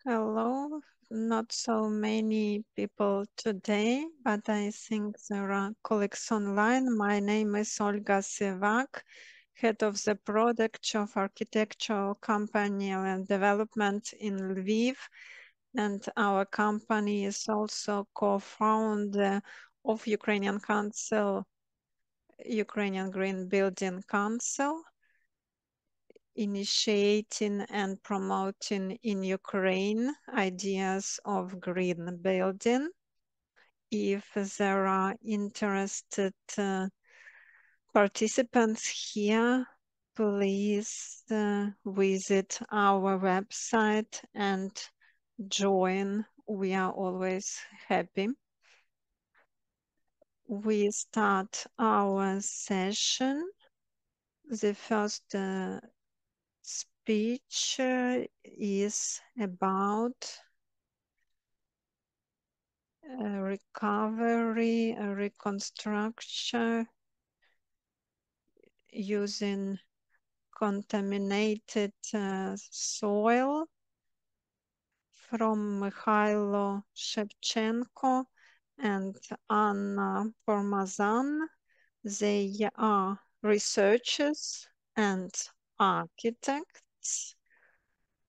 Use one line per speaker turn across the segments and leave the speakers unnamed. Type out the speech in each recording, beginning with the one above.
Hello, not so many people today, but I think there are colleagues online. My name is Olga Syvak, head of the product of architectural company and development in Lviv. And our company is also co-founder of Ukrainian Council, Ukrainian Green Building Council, initiating and promoting in Ukraine ideas of green building. If there are interested participants here, please visit our website and join. We are always happy. We start our session. The first speech is about recovery, reconstruction using contaminated soil from Mykhailo Shevchenko and Anna Pomazanna. They are researchers and architects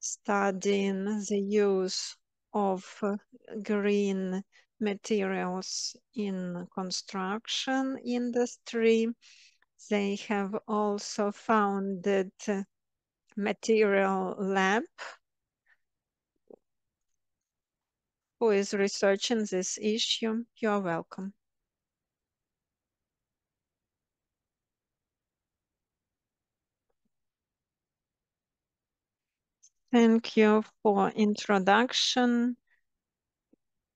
studying the use of green materials in construction industry. They have also founded Materia Lab, who is researching this issue. You're welcome. Thank you for introduction.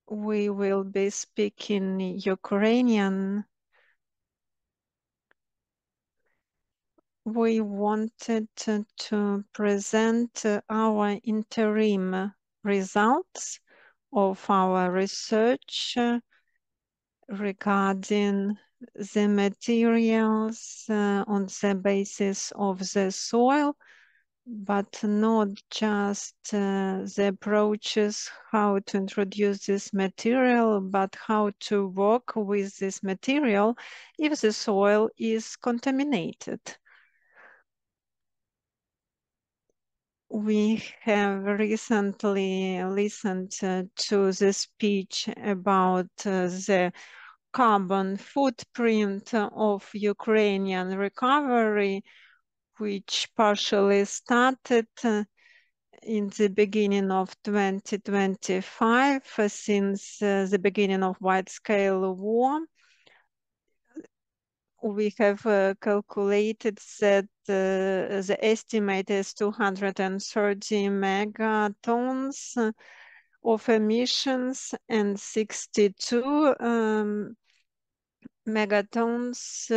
We will be speaking Ukrainian. We wanted to present our interim results of our research regarding the materials on the basis of the soil, but not just the approaches how to introduce this material, but how to work with this material if the soil is contaminated. We have recently listened to the speech about the carbon footprint of Ukrainian recovery, which partially started in the beginning of 2025, since the beginning of wide-scale war. We have calculated that the estimate is 230 megatons of emissions and 62 megatons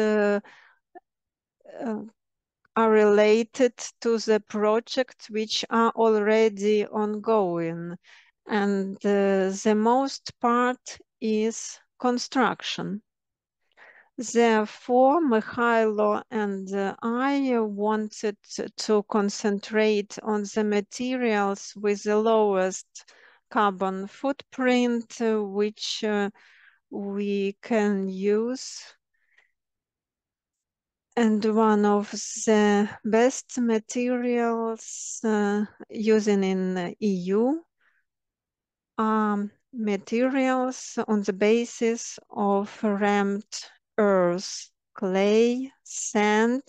are related to the projects which are already ongoing. And the most part is construction. Therefore, Mykhailo and I wanted to concentrate on the materials with the lowest carbon footprint, which we can use. And one of the best materials using in EU are materials on the basis of rammed earth, clay, sand,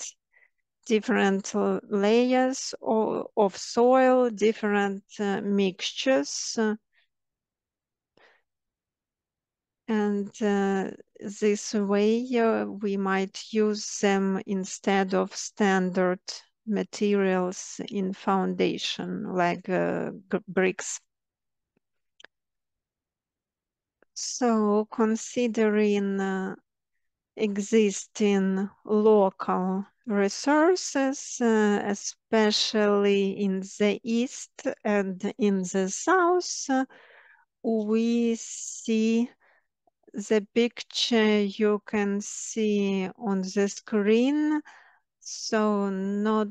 different layers of soil, different mixtures. And this way we might use them instead of standard materials in foundation, like bricks. So considering existing local resources, especially in the east and in the south, we see the picture you can see on the screen. So not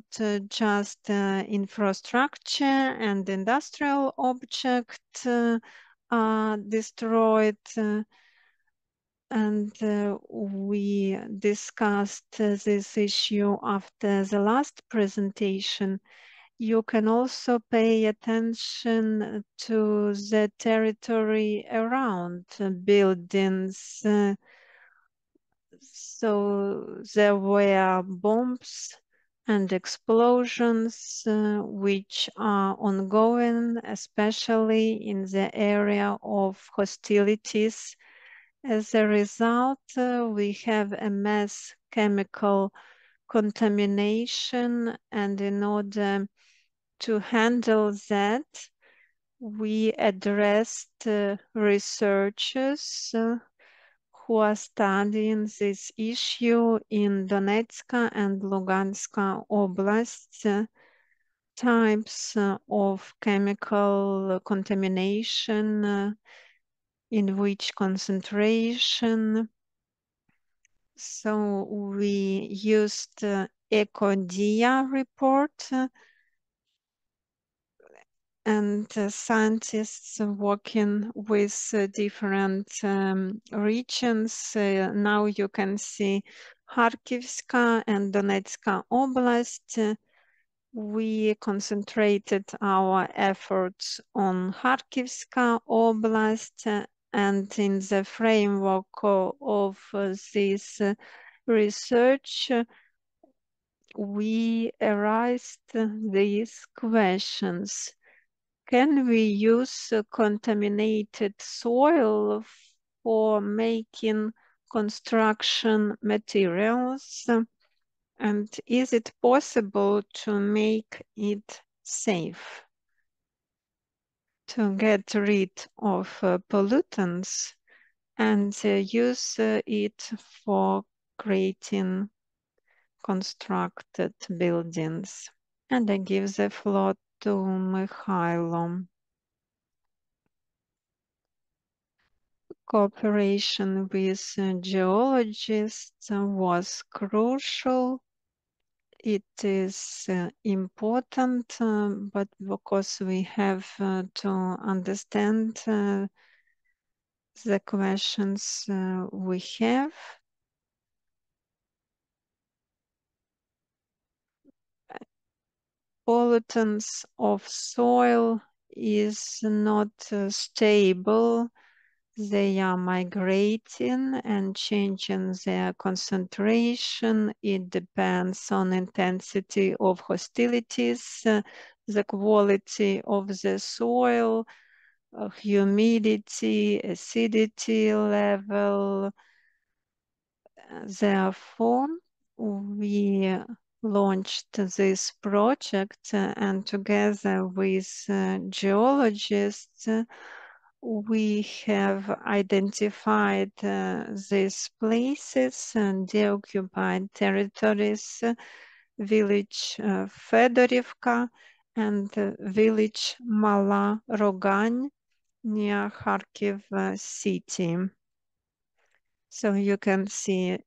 just infrastructure and industrial objects are destroyed, and we discussed this issue after the last presentation. You can also pay attention to the territory around buildings. So there were bombs and explosions which are ongoing, especially in the area of hostilities. As a result, we have a mass chemical contamination, and in order to handle that, we addressed researchers who are studying this issue in Donetsk and Lugansk oblasts, types of chemical contamination, in which concentration. So we used ECODIA report, and scientists working with different regions. Now you can see Kharkivska and Donetsk Oblast. We concentrated our efforts on Kharkivska Oblast, and in the framework of this research, we raised these questions. Can we use contaminated soil for making construction materials? And is it possible to make it safe? To get rid of pollutants and use it for creating constructed buildings. And I give the floor to Mykhailo. Cooperation with geologists was crucial. It is important, but because we have to understand the questions we have. Pollutants of soil is not stable. They are migrating and changing their concentration. It depends on intensity of hostilities, the quality of the soil, humidity, acidity level. Therefore, we launched this project and together with geologists, we have identified these places and deoccupied territories, village Fedorivka and village Mala Rogань near Kharkiv city. So you can see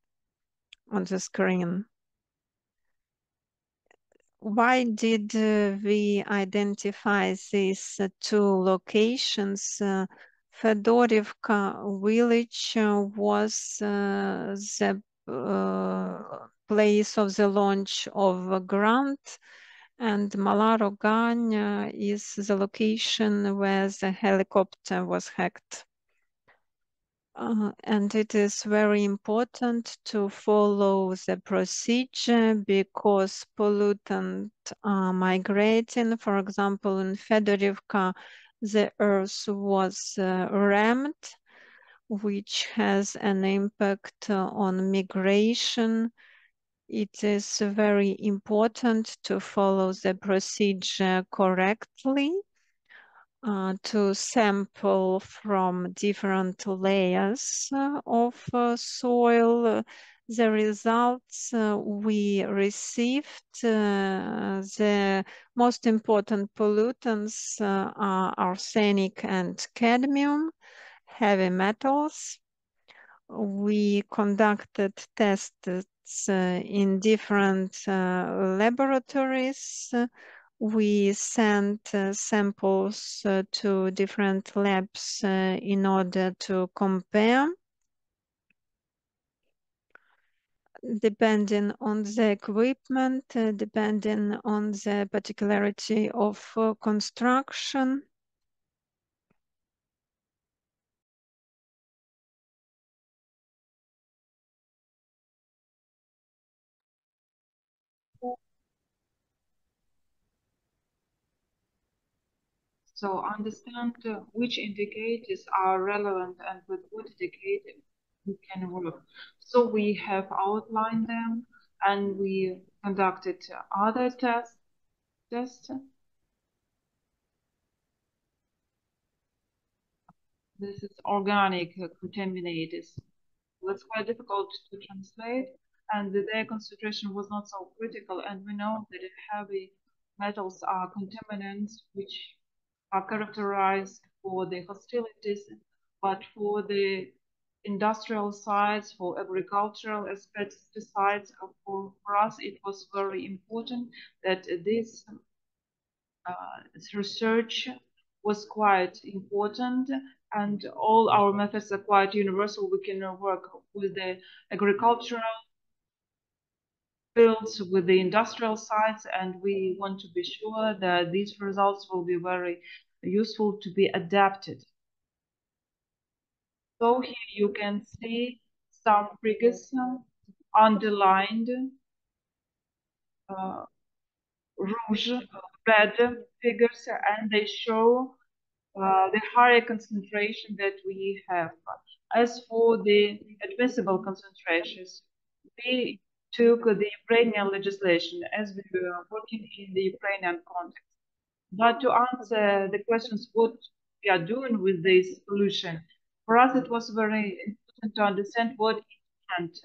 on the screen. Why did we identify these two locations? Fedorivka village was the place of the launch of a grant, and Mala Rogань is the location where the helicopter was hacked. And it is very important to follow the procedure because pollutants are migrating. For example, in Fedorivka, the earth was rammed, which has an impact on migration. It is very important to follow the procedure correctly. To sample from different layers of soil. The results we received, the most important pollutants are arsenic and cadmium, heavy metals. We conducted tests tests in different laboratories. We sent samples to different labs in order to compare, depending on the equipment, depending on the particularity of construction.
So understand which indicators are relevant and with what indicator we can work. So we have outlined them and we conducted other tests. This is organic contaminators. It's quite difficult to translate, and their concentration was not so critical. And we know that heavy metals are contaminants which are characterized for the hostilities, but for the industrial sites, for agricultural pesticides, for us, it was very important that this research was quite important, and all our methods are quite universal. We can work with the agricultural fields, with the industrial sites, and we want to be sure that these results will be very useful to be adapted. So here you can see some figures underlined, rouge, red figures, and they show the higher concentration that we have. As for the admissible concentrations, we took the Ukrainian legislation as we were working in the Ukrainian context. But to answer the questions, what we are doing with this pollution, for us it was very important to understand what it meant.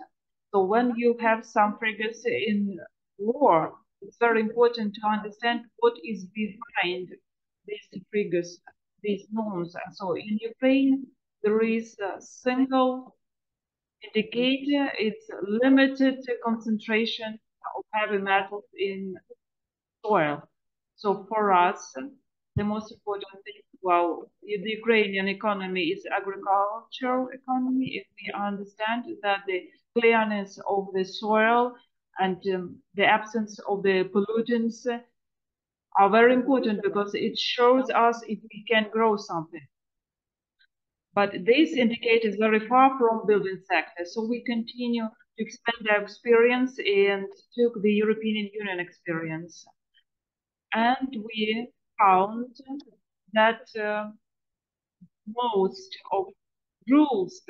So when you have some figures in war, it's very important to understand what is behind these figures, these norms. And so in Ukraine, there is a single indicator. It's limited concentration of heavy metals in soil. So for us, the most important thing, well, the Ukrainian economy is agricultural economy. If we understand that the clearness of the soil and the absence of the pollutants are very important because it shows us if we can grow something. But this indicator is very far from building sector. So we continue to expand our experience and took the European Union experience. And we found that most of rules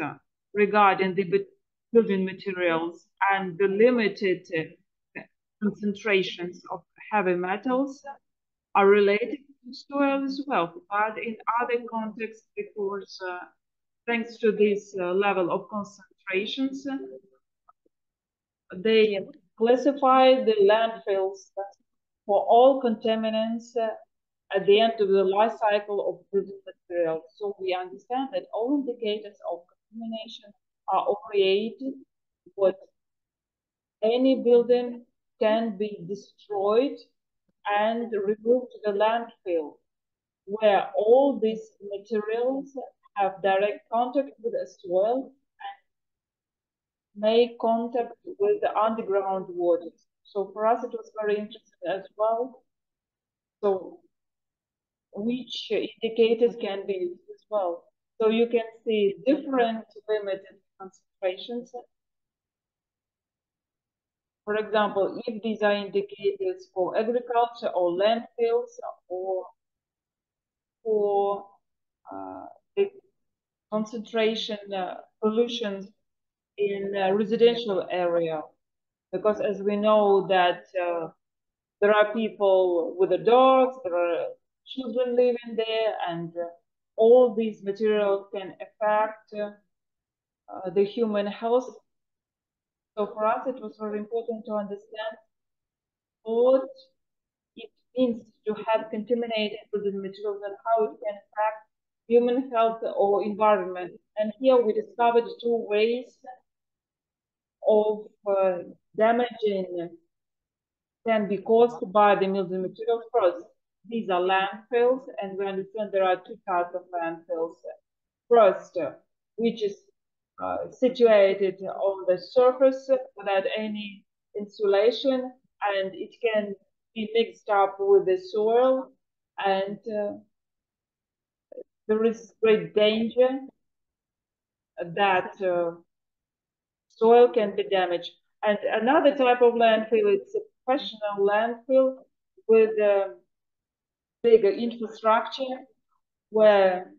regarding the building materials and the limited concentrations of heavy metals are related to soil as well, but in other contexts, because thanks to this level of concentrations, they classify the landfills for all contaminants at the end of the life cycle of building materials. So we understand that all indicators of contamination are oriented what any building can be destroyed and removed to the landfill, where all these materials have direct contact with the soil and make contact with the underground waters. So for us, it was very interesting as well. So which indicators can be used as well. So you can see different limited concentrations. For example, if these are indicators for agriculture or landfills or for the concentration pollution in residential area, because as we know that there are people with the dogs, there are children living there, and all these materials can affect the human health. So for us, it was very important to understand what it means to have contaminated building materials and how it can affect human health or environment. And here we discovered two ways of damaging can be caused by the building materials. First, these are landfills, and we understand there are two types of landfills. First, which is situated on the surface without any insulation, and it can be mixed up with the soil, and there is great danger that soil can be damaged. And another type of landfill, it's a professional landfill with bigger infrastructure where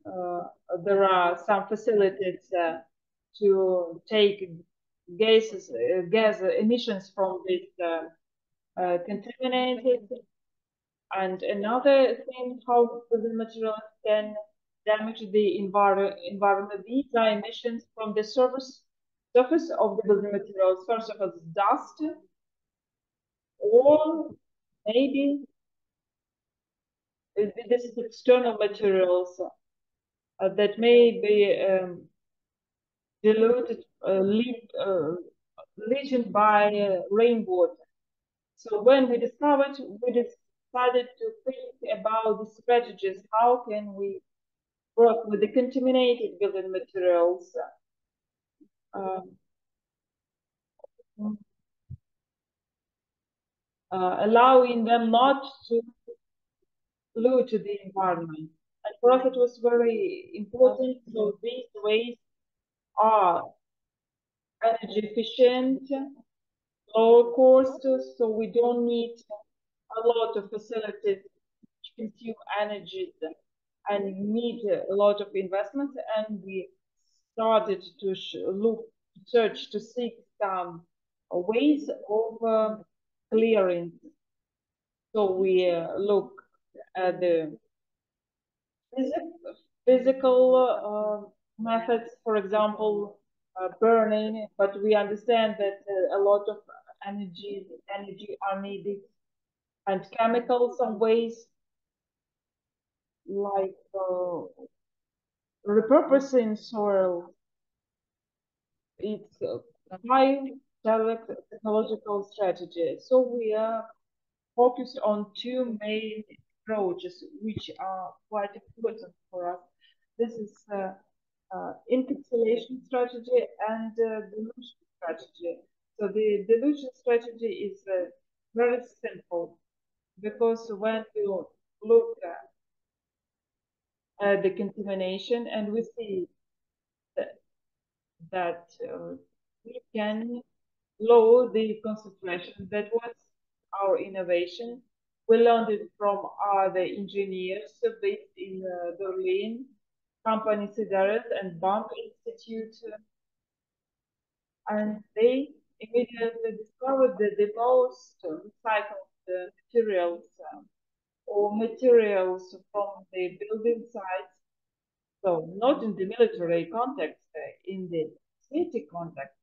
there are some facilities to take gas emissions from this contaminated. And another thing, how the materials can damage the environment. These are emissions from the surface of the building materials. First of all, dust, or maybe this is external materials that may be diluted, leached by rainwater. So when we decided to think about the strategies, how can we work with the contaminated building materials, allowing them not to pollute the environment. And for us, it was very important. So these ways are energy efficient, lower cost, so we don't need a lot of facilities which consume energy and need a lot of investment. And we started to search to seek some ways of clearing. So we look at the physical methods, for example, burning, but we understand that a lot of energy are needed, and chemicals some ways like repurposing soil. It's a high technological strategy. So we are focused on two main approaches, which are quite important for us. This is encapsulation strategy and dilution strategy. So the dilution strategy is very simple, because when you look at the contamination and we see that we can lower the concentration. That was our innovation. We learned it from the engineers based in Berlin, company Syvak and Bank Institute, and they immediately discovered that the most recycled materials or materials from the building sites, so not in the military context, in the city context,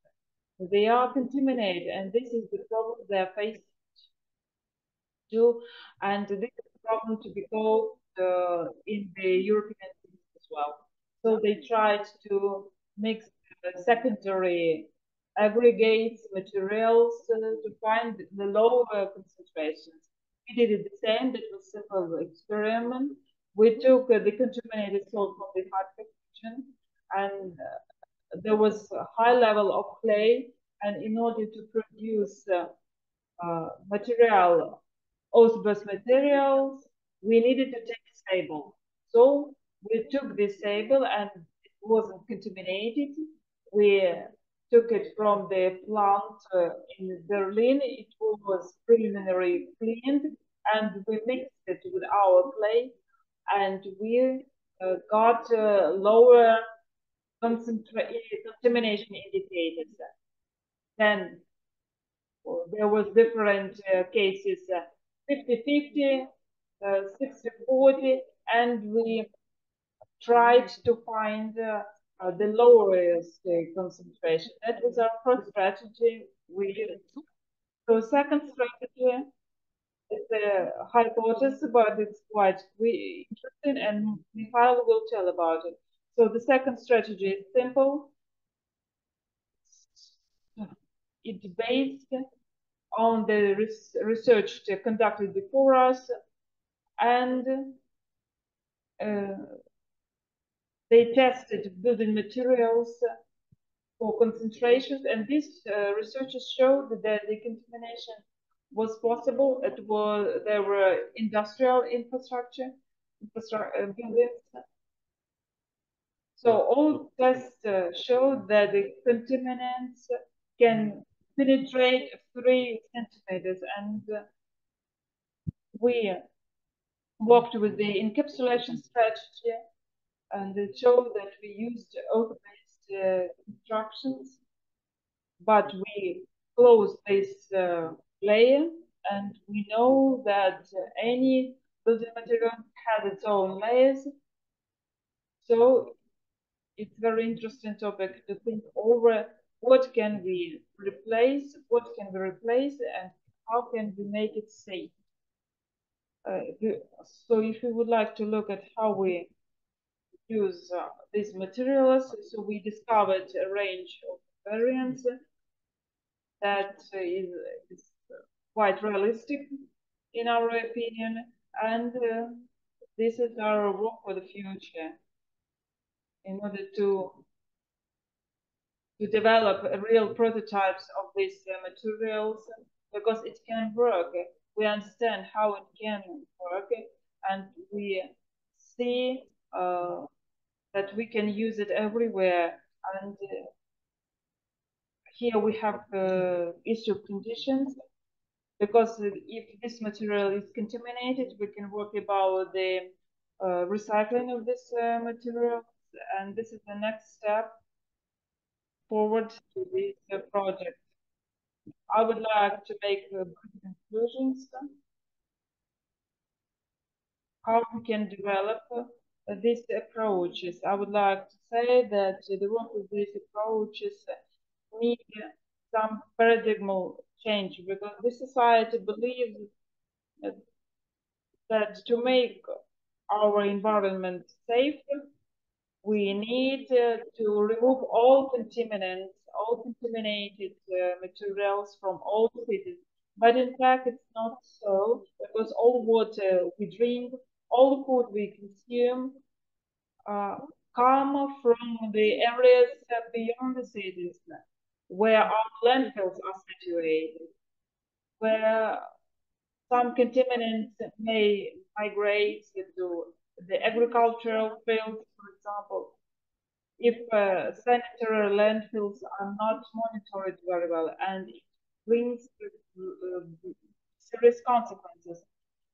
they are contaminated, and this is the problem they are facing too. And this is a problem to be solved in the European Union as well. So they tried to mix secondary aggregates, materials to find the lower concentrations. We did it the same. That was a simple experiment. We took the contaminated salt from the Kharkiv region, and there was a high level of clay, and in order to produce osmosis materials, we needed to take sable. So we took this sable, and it wasn't contaminated. We took it from the plant in Berlin. It was preliminary cleaned, and we mixed it with our clay, and we got lower contamination indicators. Then there was different cases, 50-50, 60-40, and we tried to find the lowest concentration. That was our first strategy we used. So second strategy is a hypothesis, but it's quite interesting, and Mikhail will tell about it. So the second strategy is simple. it's based on the research conducted before us, and they tested building materials for concentrations, and these researchers showed that the contamination was possible. There were industrial infrastructure buildings. So all tests showed that the contaminants can penetrate 3 centimeters, and we worked with the encapsulation strategy, and it showed that we used oak-based constructions, but we closed this layer, and we know that any building material has its own layers. So it's very interesting topic to think over what can we replace, and how can we make it safe. So if you would like to look at how we use these materials, so we discovered a range of variants that is quite realistic in our opinion, and this is our work for the future in order to develop real prototypes of these materials, because it can work. We understand how it can work, and we see that we can use it everywhere. And here we have issue conditions, because if this material is contaminated, we can work about the recycling of this material, and this is the next step forward to this project. I would like to make conclusions. How we can develop these approaches. I would like to say that the work with these approaches need some paradigmal change, because the society believes that to make our environment safe, we need to remove all contaminants, all contaminated materials from all cities. But in fact, it's not so, because all water we drink, all food we consume come from the areas beyond the cities, where our landfills are situated, where some contaminants may migrate to the agricultural fields, for example. If sanitary landfills are not monitored very well, and it brings serious consequences.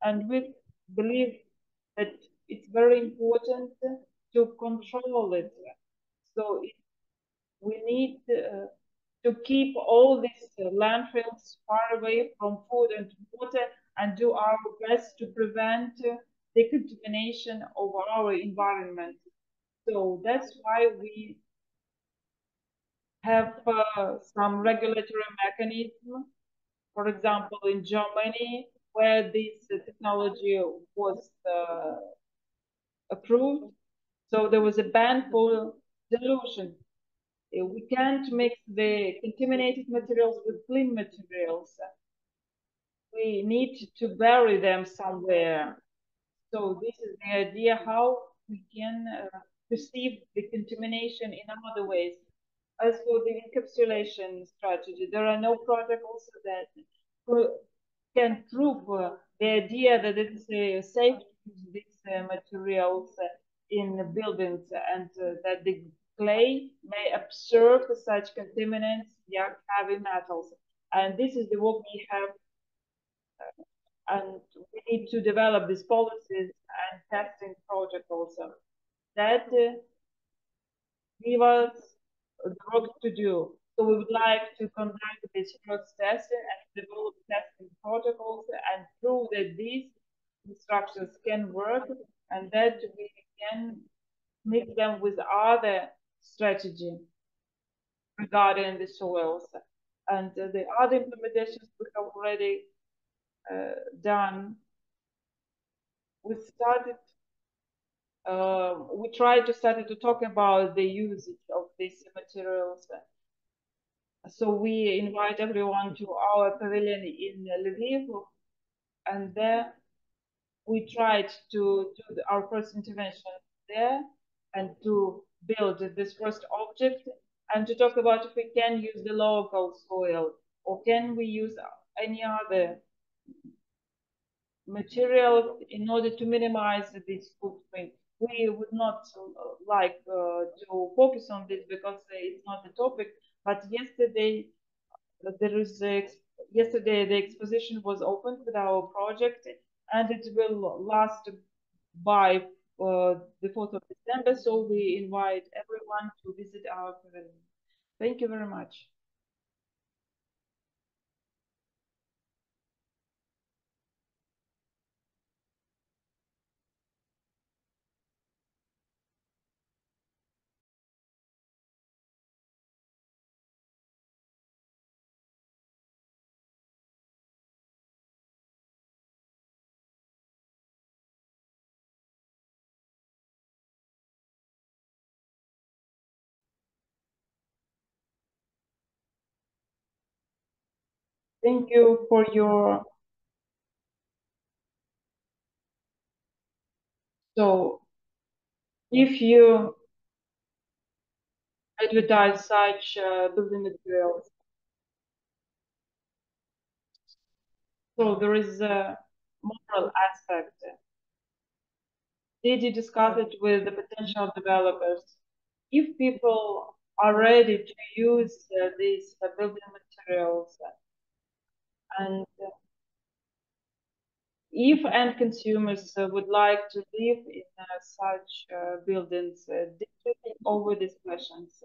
And we believe that it's very important to control it. So we need to keep all these landfills far away from food and water, and do our best to prevent the contamination of our environment. So that's why we have some regulatory mechanism. For example, in Germany, where this technology was approved, so there was a ban for dilution. We can't mix the contaminated materials with clean materials. We need to bury them somewhere. So this is the idea how we can perceive the contamination in other ways. As for the encapsulation strategy, there are no protocols that can prove the idea that it's safe to use these materials in buildings, and that the clay may absorb such contaminants, heavy metals. And this is the work we have, and we need to develop these policies and testing protocols that give us the work to do. So we would like to conduct this first testing and develop testing protocols and prove that these instructions can work, and that we can mix them with other strategy regarding the soils. And the other implementations we have already done. We tried to start to talk about the usage of these materials So we invite everyone to our pavilion in Lviv, and there we tried to do our first intervention there and to build this first object and to talk about if we can use the local soil or can we use any other material in order to minimize this footprint. We would not like to focus on this because it's not the topic, but yesterday there is yesterday the exposition was opened with our project and it will last by the 4th of December. So we invite everyone to visit our pavilion. Thank you very much. Thank you for your. So if you advertise such building materials, so there is a moral aspect. Did you discuss it with the potential developers? If people are ready to use these building materials and if end consumers would like to live in such buildings, did you think over these questions?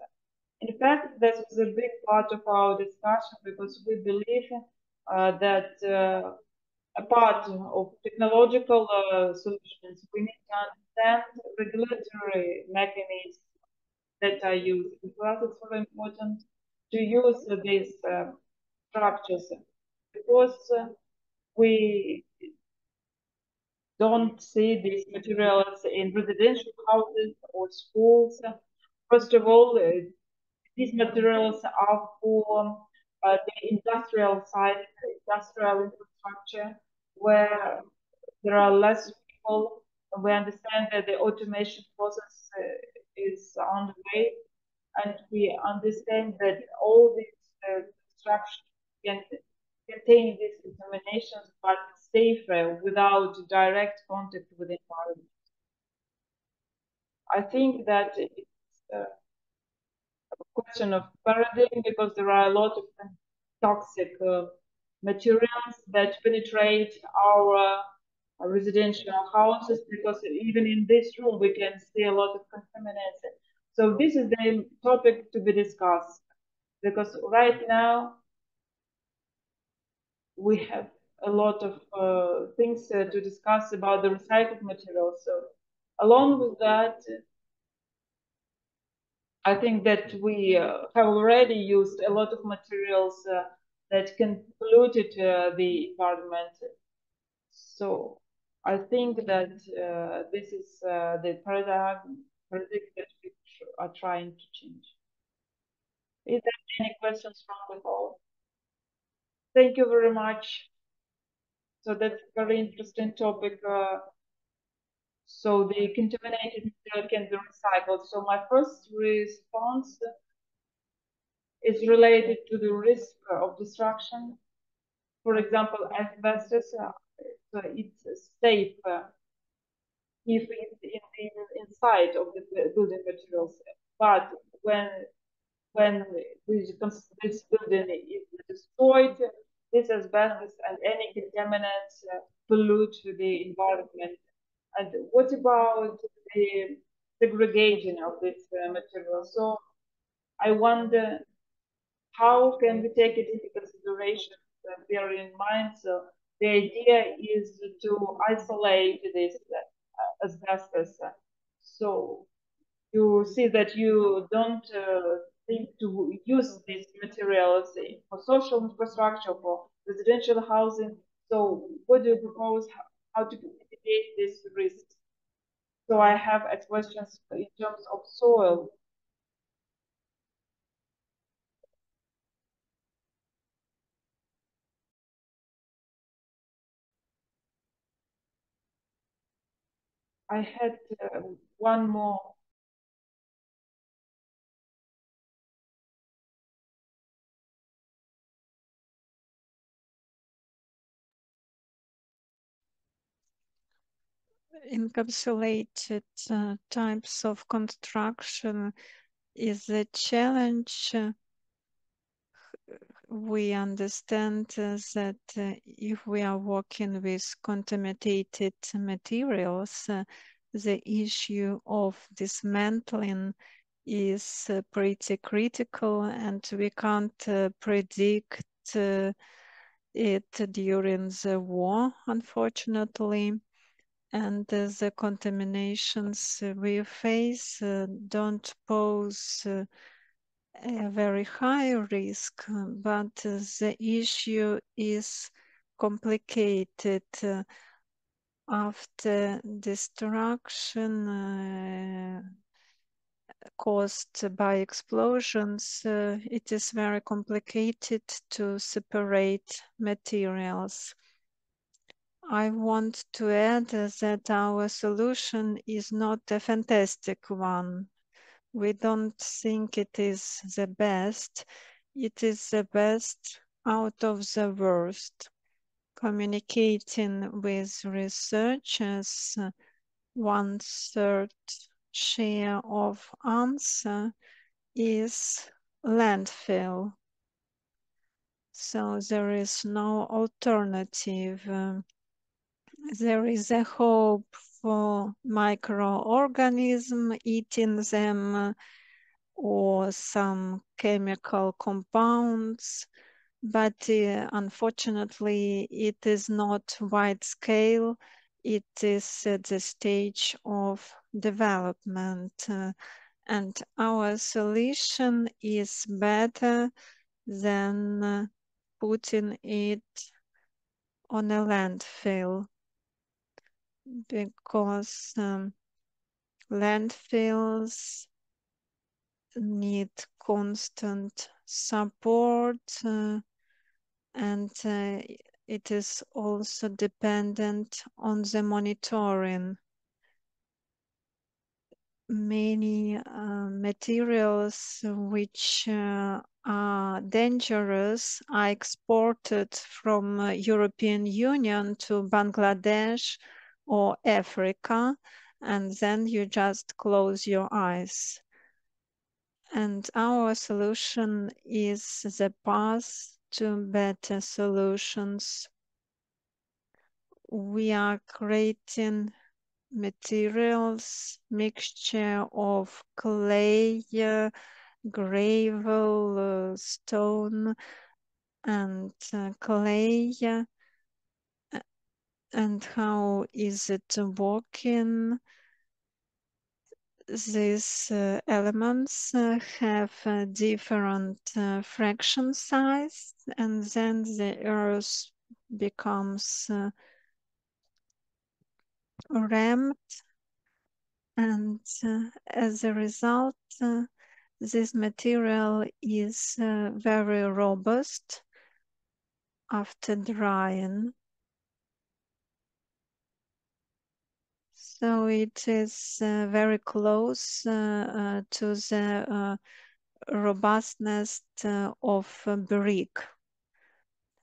In fact, this was a big part of our discussion because we believe that a part of technological solutions, we need to understand regulatory mechanisms that are used. For us, it's very important to use these structures because we don't see these materials in residential houses or schools. First of all, these materials are for the industrial side, industrial infrastructure, where there are less people. We understand that the automation process is on the way, and we understand that all these construction can contain these contaminations, but safer without direct contact with the environment. I think that it's a question of paradigm because there are a lot of toxic materials that penetrate our residential houses because even in this room we can see a lot of contaminants. So this is the topic to be discussed because right now we have a lot of things to discuss about the recycled materials. So along with that, I think that we have already used a lot of materials that can pollute the environment. So I think that this is the paradigm that we are trying to change. Is there any questions from the hall? Thank you very much. So that's a very interesting topic. So the contaminated material can be recycled. So my first response is related to the risk of destruction. For example, asbestos, so it's safe if it's inside of the building materials. But when this building is destroyed, this asbestos and any contaminants pollute the environment. And what about the segregation of this material? So I wonder how can we take it into consideration, bearing in mind so the idea is to isolate this asbestos. So you see that you don't think to use these materials for social infrastructure, for residential housing. So what do you propose how to mitigate this risk? So I have questions in terms of soil. I had one more.
Encapsulated types of construction is a challenge. We understand that if we are working with contaminated materials, the issue of dismantling is pretty critical, and we can't predict it during the war, unfortunately. And the contaminations we face don't pose a very high risk, but the issue is complicated. After destruction caused by explosions, it is very complicated to separate materials. I want to add that our solution is not a fantastic one. We don't think it is the best. It is the best out of the worst. Communicating with researchers, 1/3 share of answer is landfill. So there is no alternative. There is a hope for microorganism eating them or some chemical compounds, but unfortunately it is not wide scale. It is at the stage of development, and our solution is better than putting it on a landfill, because landfills need constant support, and it is also dependent on the monitoring. Many materials which are dangerous are exported from European Union to Bangladesh or Africa, and then you just close your eyes. And our solution is the path to better solutions. We are creating materials, mixture of clay, gravel, stone, and clay. And how is it working? These elements have different fraction size, and then the earth becomes ramped, and as a result, this material is very robust after drying. So it is very close to the robustness of brick.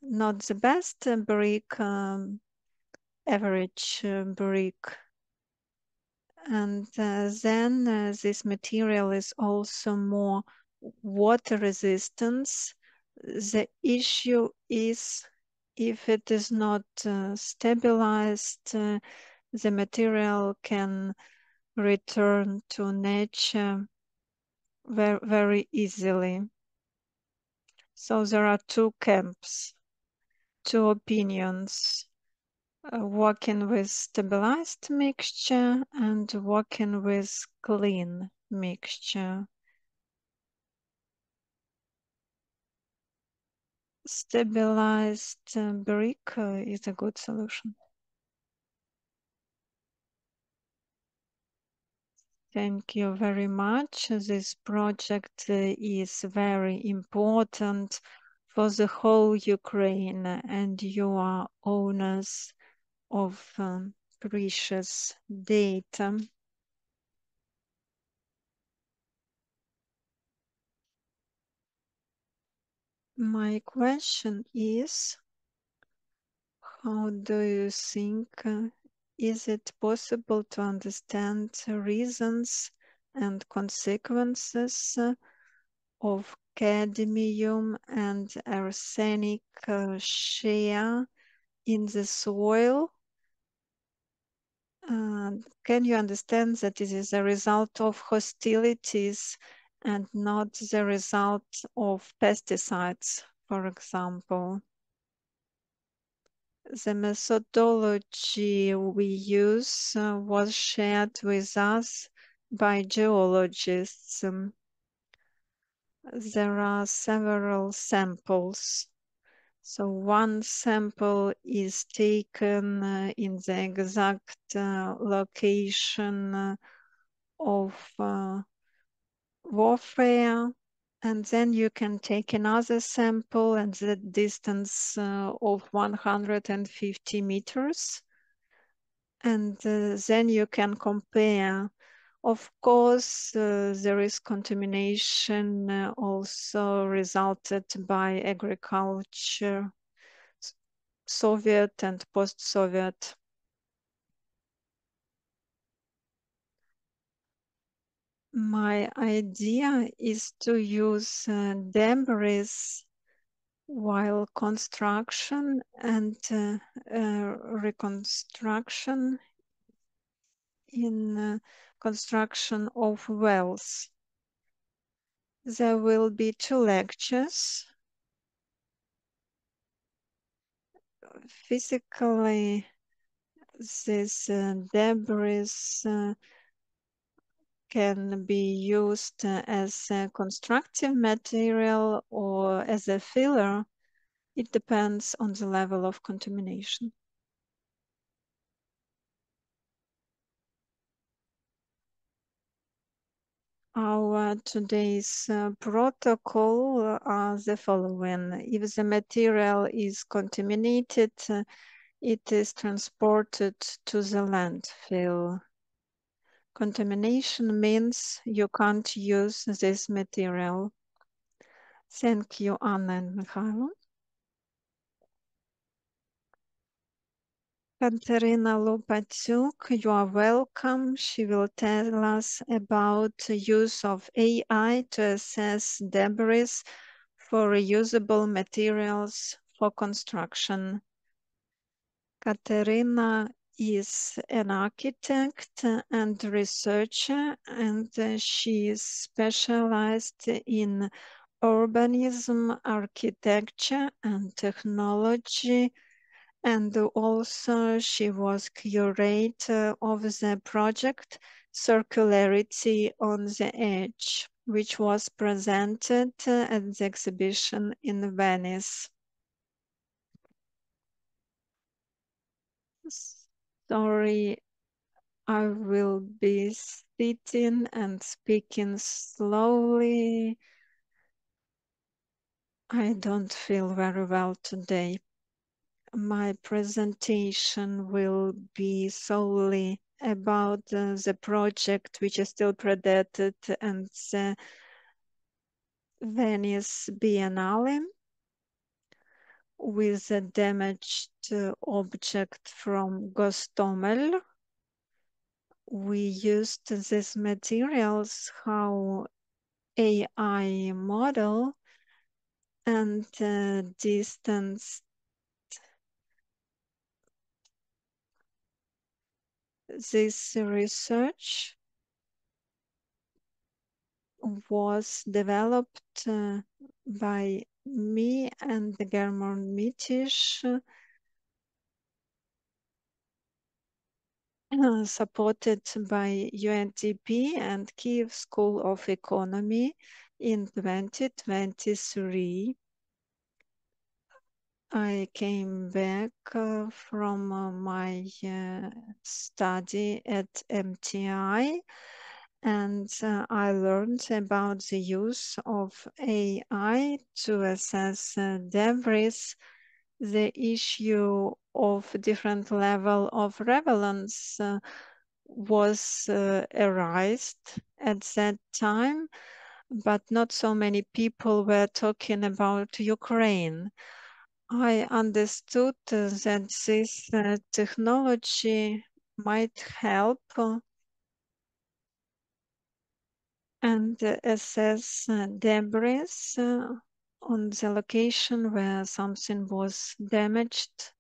Not the best brick, average brick. And then this material is also more water resistance. The issue is if it is not stabilized, the material can return to nature very, very easily. So there are two camps, two opinions, working with stabilized mixture and working with clean mixture. Stabilized brick is a good solution. Thank you very much. This project is very important for the whole Ukraine, and you are owners of precious data. My question is, how do you think is it possible to understand reasons and consequences of cadmium and arsenic share in the soil? Can you understand that it is a result of hostilities and not the result of pesticides, for example? The methodology we use was shared with us by geologists. There are several samples. So one sample is taken in the exact location of warfare, and then you can take another sample at the distance of 150 meters, and then you can compare. Of course, there is contamination also resulted by agriculture, Soviet and post-Soviet. My idea is to use debris while construction and reconstruction in construction of wells. There will be 2 lectures. Physically, this debris can be used as a constructive material or as a filler. It depends on the level of contamination. Our today's protocol are the following. If the material is contaminated, it is transported to the landfill. Contamination means you can't use this material. Thank you, Anna and Mykhailo. Kateryna Lopatiuk, you are welcome. She will tell us about the use of AI to assess debris for reusable materials for construction. Kateryna is an architect and researcher, and she is specialized in urbanism, architecture, and technology. And also she was curator of the project Circularity on the Edge, which was presented at the exhibition in Venice. Sorry, I will be sitting and speaking slowly. I don't feel very well today. My presentation will be solely about the project which is still predated and the Venice Biennale with a damaged object from Gostomel. We used these materials, how AI model and distance. This research was developed by me and German Mitish, supported by UNDP and Kiev School of Economy in 2023. I came back from my study at MTI, and I learned about the use of AI to assess debris the issue of different level of relevance was arised at that time, but not so many people were talking about Ukraine. I understood that this technology might help and assess debris on the location where something was damaged.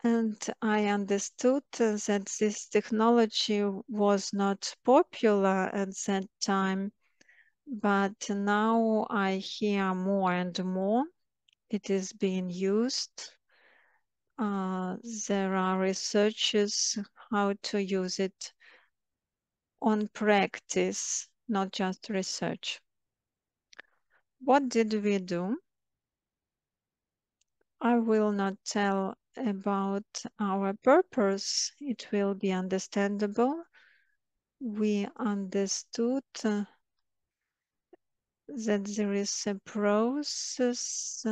And I understood that this technology was not popular at that time, but now I hear more and more it is being used. There are researches how to use it on practice, not just research. What did we do? I will not tell about our purpose. It will be understandable. We understood that there is a process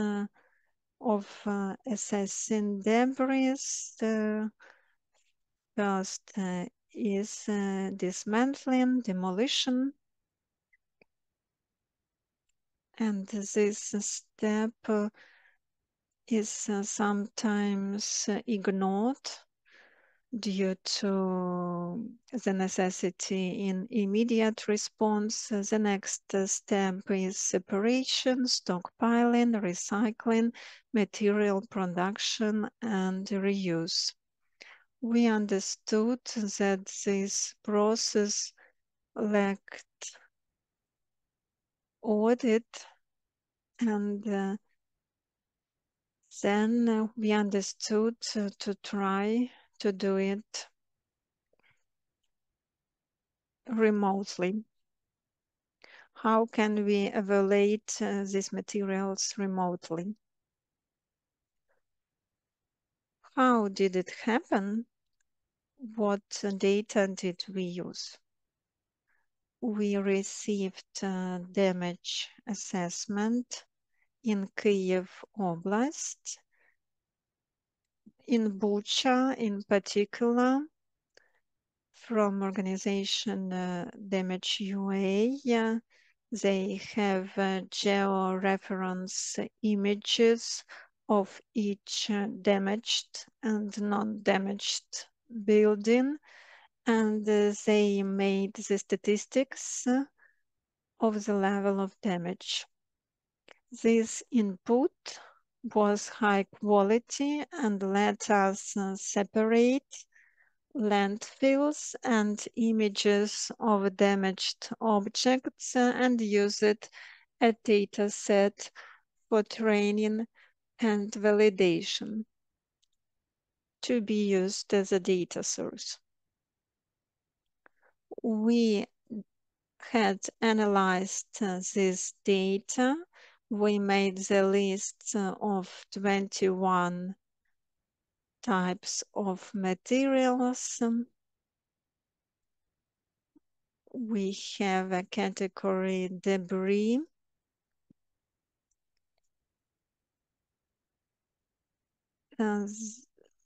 of assessing debris. First is dismantling, demolition, and this step is sometimes ignored due to the necessity in immediate response. The next step is separation, stockpiling, recycling, material production, and reuse. We understood that this process lacked audit, and then we understood to try to do it remotely. How can we evaluate these materials remotely? How did it happen? What data did we use? We received damage assessment in Kyiv Oblast, in Bucha in particular, from organization Damage UA. They have geo-reference images of each damaged and non-damaged building, and they made the statistics of the level of damage. This input was high quality and let us separate landfills and images of damaged objects and use it as data set for training and validation to be used as a data source. We had analyzed this data. We made the list of 21 types of materials. We have a category debris.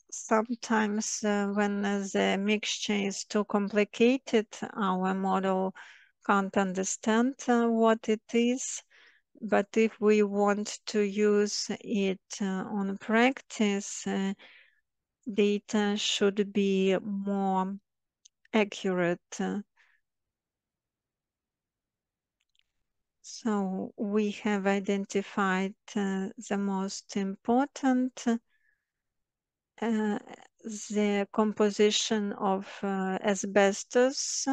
Sometimes when the mixture is too complicated, our model can't understand what it is. But if we want to use it on practice, data should be more accurate. So we have identified the most important. The composition of asbestos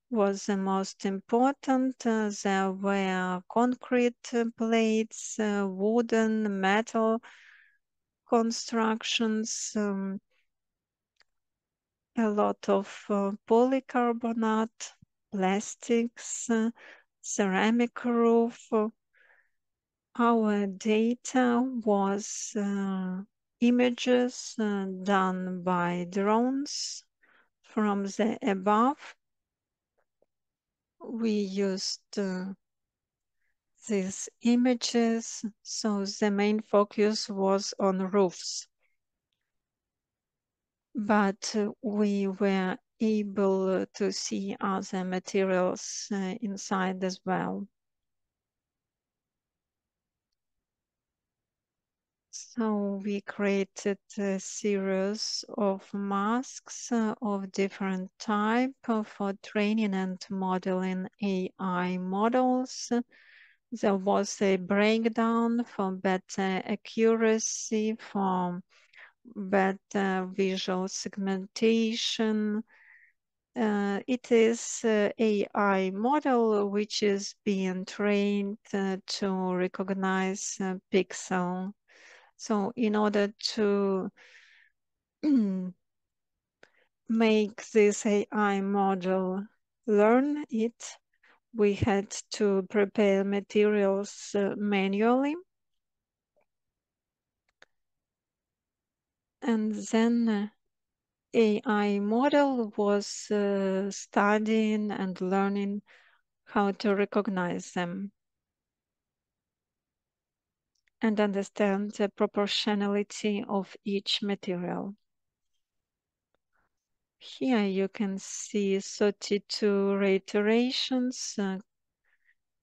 was the most important. There were concrete plates, wooden, metal constructions, a lot of polycarbonate, plastics, ceramic roof. Our data was images done by drones from the above. We used these images. So the main focus was on roofs, but we were able to see other materials inside as well. So we created a series of masks of different type for training and modeling AI models. There was a breakdown for better accuracy, for better visual segmentation. It is AI model which is being trained to recognize pixel. So in order to make this AI model learn it, we had to prepare materials manually. And then AI model was studying and learning how to recognize them and understand the proportionality of each material. Here you can see 32 reiterations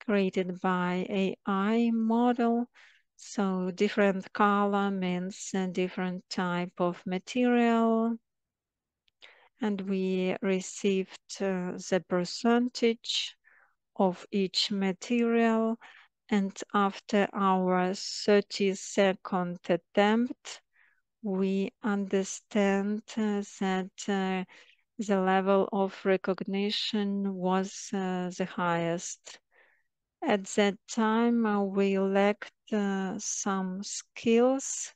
created by AI model. So different color means a different type of material. And we received the percentage of each material. And after our 30-second attempt, we understand that the level of recognition was the highest. At that time, we lacked some skills.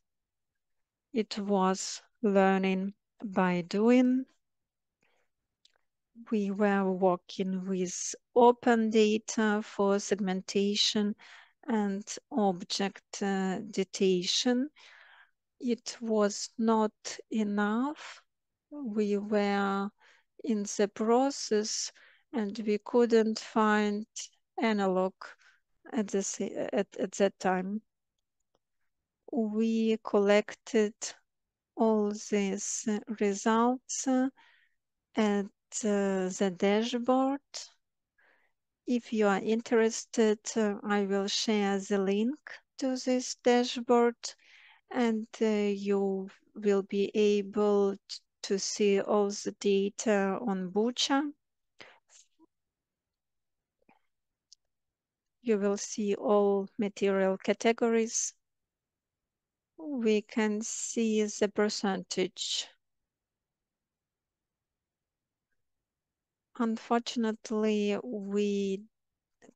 It was learning by doing. We were working with open data for segmentation and object detection. It was not enough. We were in the process and we couldn't find analog at that time. We collected all these results at the dashboard. If you are interested, I will share the link to this dashboard and you will be able to see all the data on Bucha. You will see all material categories. We can see the percentage. Unfortunately, we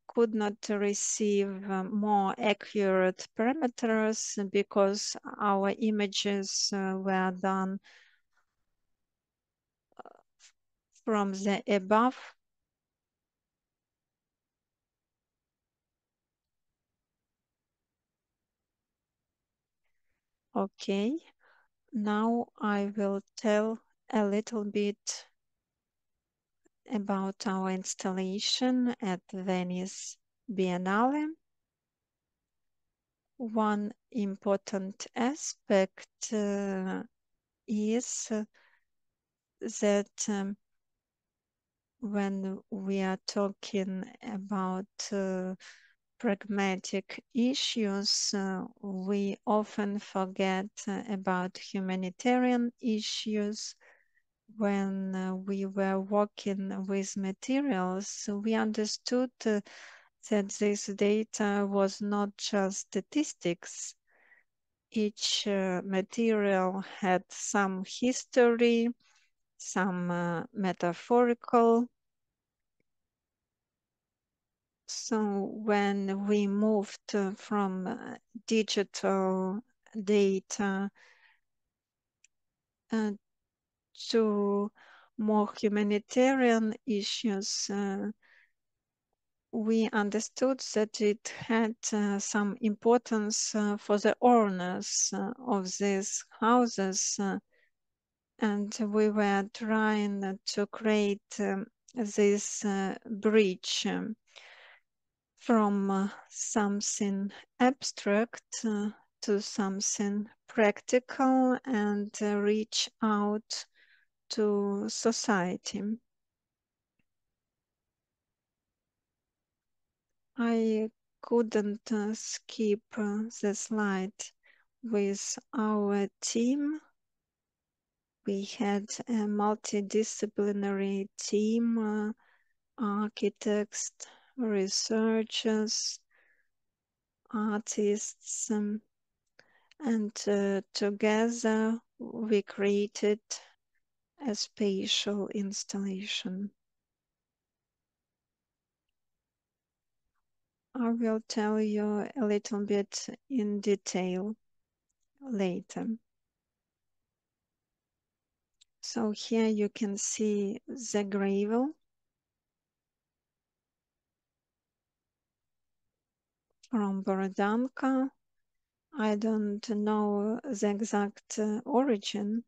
could not receive more accurate parameters because our images were done from the above. Okay, now I will tell a little bit about our installation at Venice Biennale. One important aspect is that when we are talking about pragmatic issues, we often forget about humanitarian issues. When we were working with materials, we understood that this data was not just statistics. Each material had some history, some metaphorical. So when we moved from digital data to more humanitarian issues, we understood that it had some importance for the owners of these houses. And we were trying to create this bridge. from something abstract to something practical and reach out to society. I couldn't skip the slide with our team. We had a multidisciplinary team, architects, researchers, artists, and together we created a spatial installation. I will tell you a little bit in detail later. So here you can see the gravel from Borodanka. I don't know the exact origin.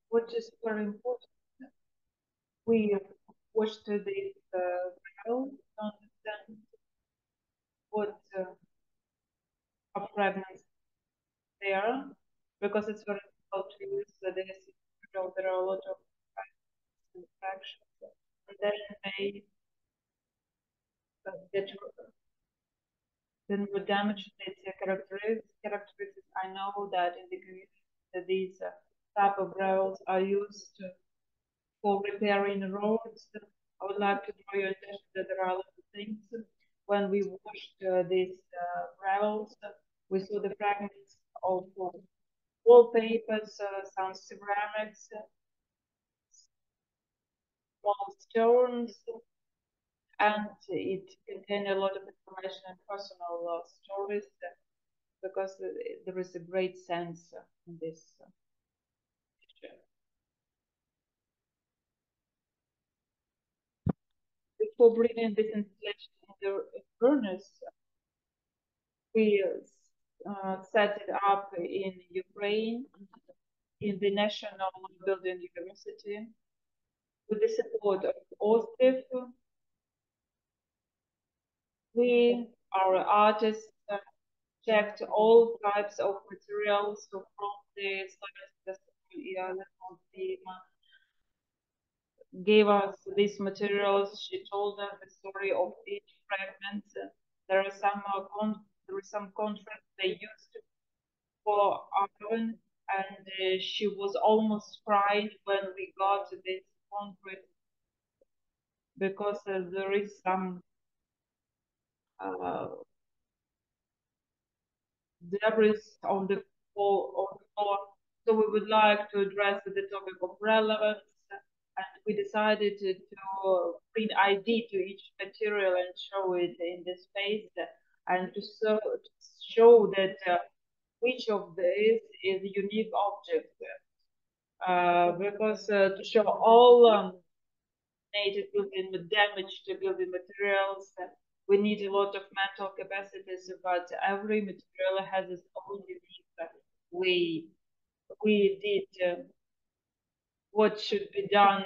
What is very important, we watched this gravel to understand what are fragments there, because it's very difficult to use this material. There are a lot of fractions, and then they get then would damage its characteristics. I know that in the community that these type of gravels are used for repairing roads. I would like to draw your attention that there are a lot of things. When we washed these gravels, we saw the fragments of wallpapers, some ceramics, small stones, and it contained a lot of information and personal stories because there is a great sense in this picture. Before bringing this installation in the furnace, we set it up in Ukraine, in the National Building University, with the support of OSTIF. We, our artists, checked all types of materials, so from the gave us these materials. She told us the story of each fragment. There are some contracts they used for oven, and she was almost crying when we got this concrete because there is some debris on the floor. So we would like to address the topic of relevance, and we decided to print ID to each material and show it in the space, and to show that each of these is a unique object. Because to show all native building damage to building materials, we need a lot of mental capacities, but every material has its own unique way. We did what should be done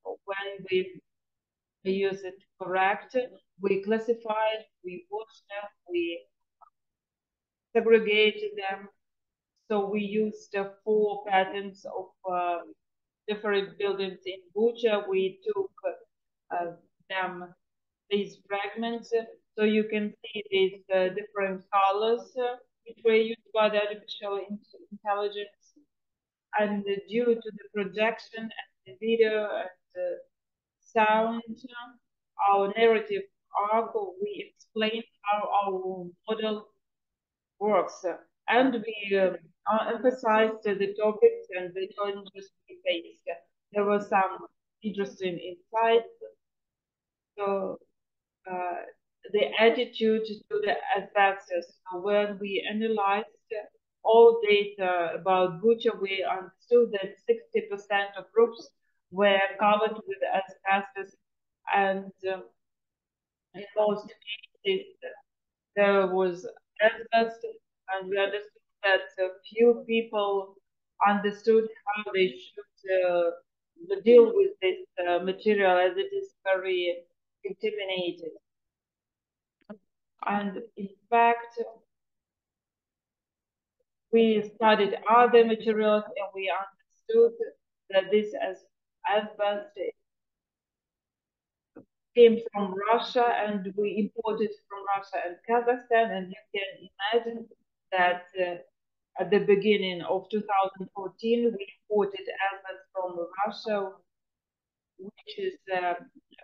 when we use it correct. We classified, we washed them, we segregated them. So we used 4 patterns of different buildings in Bucha. We took them, these fragments, so you can see these different colors which were used by the artificial intelligence. And due to the projection and the video and the sound, our narrative arc, we explain how our model works. And we emphasized the topics and the challenges we faced. There were some interesting insights. So the attitude to the asbestos. So when we analyzed all data about Bucha, we understood that 60% of roofs were covered with asbestos, and in most cases there was asbestos, and we understood that few people understood how they should deal with this material as it is very contaminated. And in fact, we studied other materials and we understood that this asbestos came from Russia and we imported from Russia and Kazakhstan. And you can imagine that at the beginning of 2014, we imported asbestos from Russia, which is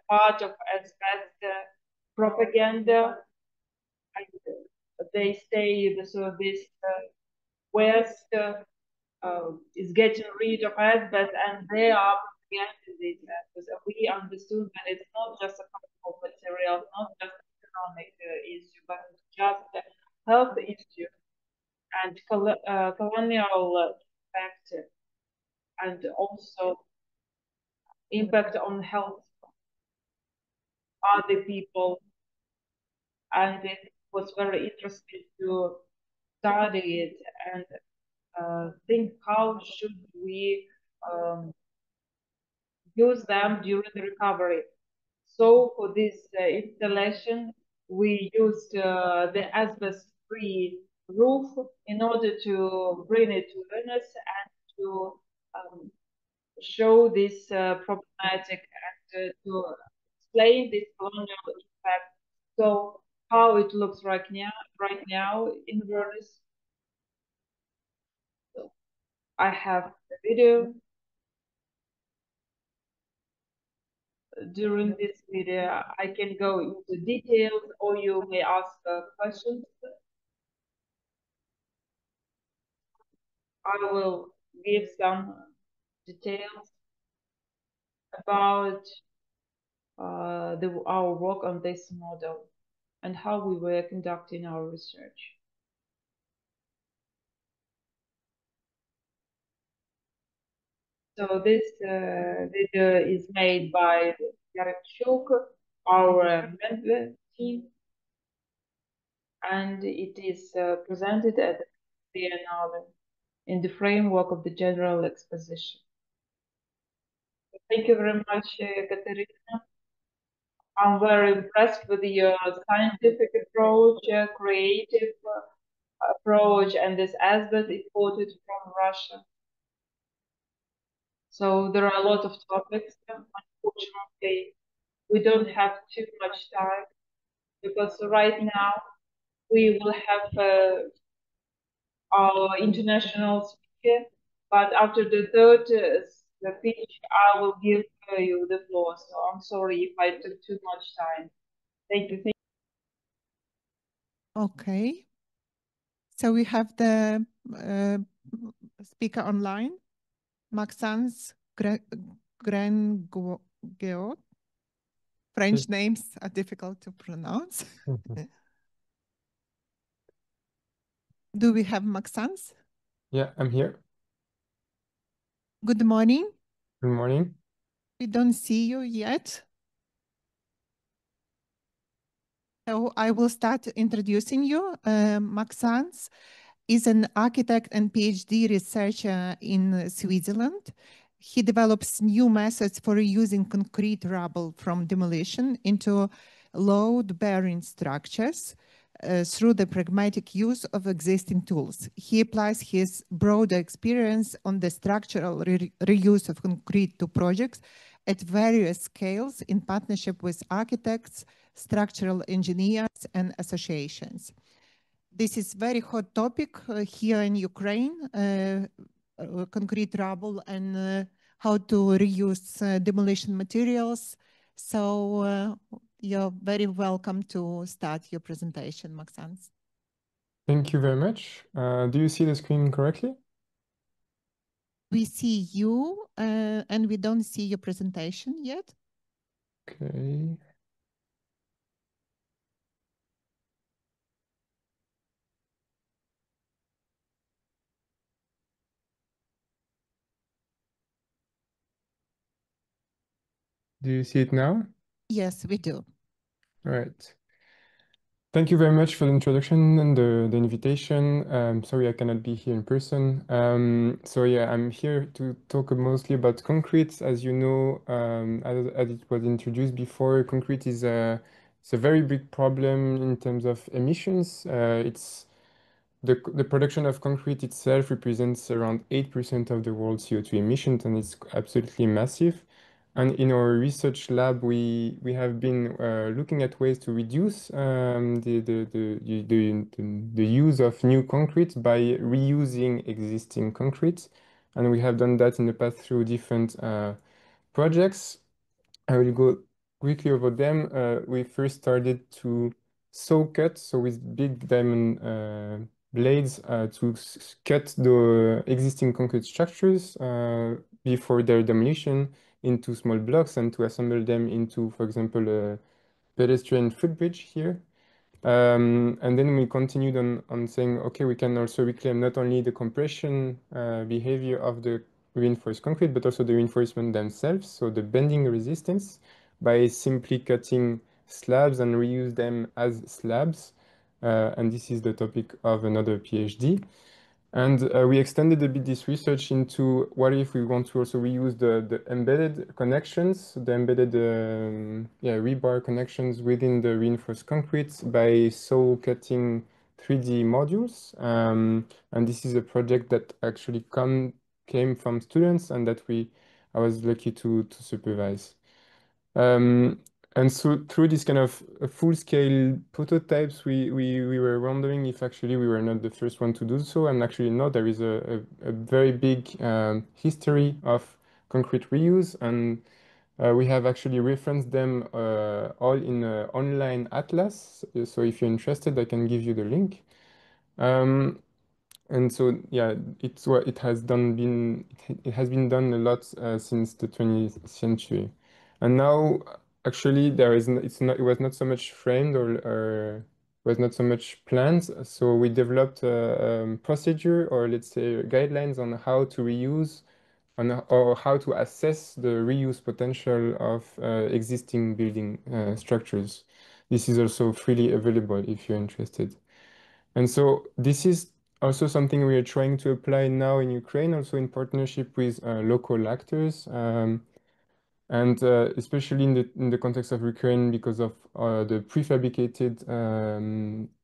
part of asbestos propaganda. And they say so this West is getting rid of asbestos, and they are propagating this asbestos. We understood that it's not just a problem of material, not just an economic issue, but just a health issue and colonial factor, and also impact on health other people. And it was very interesting to study it and think how should we use them during the recovery. So for this installation, we used the asbestos-free roof in order to bring it to Venice and to show this problematic and to explain this colonial impact. So how it looks right now in Venice. So I have the video. During this video, I can go into details or you may ask questions. I will give some details about our work on this model and how we were conducting our research. So this video is made by Yarechuk, our member team, and it is presented at the Biennale in the framework of the general exposition. Thank you very much, Kateryna. I'm very impressed with your scientific approach, creative approach, and this asbestos imported from Russia. So there are a lot of topics. Unfortunately, we don't have too much time because right now we will have our international speaker, but after the third speech, I will give you the floor. So I'm sorry if I took too much time. Thank you.
Okay. So we have the speaker online, Maxence Grangeot. French names are difficult to pronounce. Do we have Maxence?
Yeah, I'm here.
Good morning.
Good morning.
We don't see you yet. So I will start introducing you. Maxence is an architect and PhD researcher in Switzerland. He develops new methods for reusing concrete rubble from demolition into load-bearing structures through the pragmatic use of existing tools. He applies his broader experience on the structural reuse of concrete to projects at various scales in partnership with architects, structural engineers, and associations. This is very hot topic here in Ukraine, concrete rubble and how to reuse demolition materials. So you're very welcome to start your presentation, Maxence.
Thank you very much. Do you see the screen correctly?
We see you and we don't see your presentation yet.
Okay. Do you see it now?
Yes, we do.
All right. Thank you very much for the introduction and the invitation. Sorry I cannot be here in person. So yeah, I'm here to talk mostly about concrete. As you know, as it was introduced before, concrete is it's a very big problem in terms of emissions. It's the production of concrete itself represents around 8% of the world's CO2 emissions, and it's absolutely massive. And in our research lab, we have been looking at ways to reduce the use of new concrete by reusing existing concrete. And we have done that in the past through different projects. I will go quickly over them. We first started to saw cut, so with big diamond blades to cut the existing concrete structures before their demolition into small blocks and to assemble them into, for example, a pedestrian footbridge here. And then we continued on saying, okay, we can also reclaim not only the compression behavior of the reinforced concrete, but also the reinforcement themselves, so the bending resistance, by simply cutting slabs and reuse them as slabs. And this is the topic of another PhD. And we extended a bit this research into what if we want to also reuse the embedded connections, the embedded rebar connections within the reinforced concrete by saw cutting 3D modules. And this is a project that actually came from students and that I was lucky to supervise. And so through this kind of full-scale prototypes, we were wondering if actually we were not the first one to do so. And actually, no, there is a very big history of concrete reuse. And we have actually referenced them all in an online atlas. So if you're interested, I can give you the link. And so, yeah, it has been done a lot since the 20th century. And now, actually, it was not so much framed or was not so much planned. So we developed a procedure, or let's say guidelines on how to reuse or how to assess the reuse potential of existing building structures. This is also freely available if you're interested. And so this is also something we are trying to apply now in Ukraine, also in partnership with local actors. And especially in the context of Ukraine, because of the prefabricated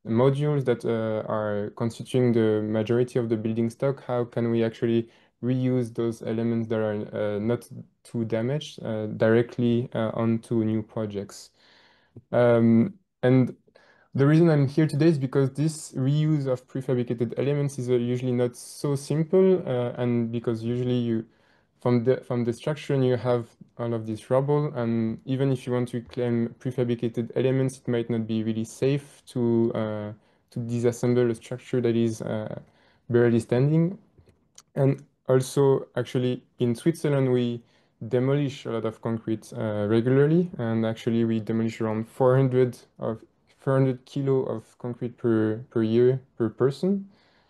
modules that are constituting the majority of the building stock, how can we actually reuse those elements that are not too damaged directly onto new projects? And the reason I'm here today is because this reuse of prefabricated elements is usually not so simple, and because usually from the structure you have all of this rubble, and even if you want to claim prefabricated elements, it might not be really safe to disassemble a structure that is barely standing. And also, actually, in Switzerland, we demolish a lot of concrete regularly, and actually we demolish around 400 kilo of concrete per year per person.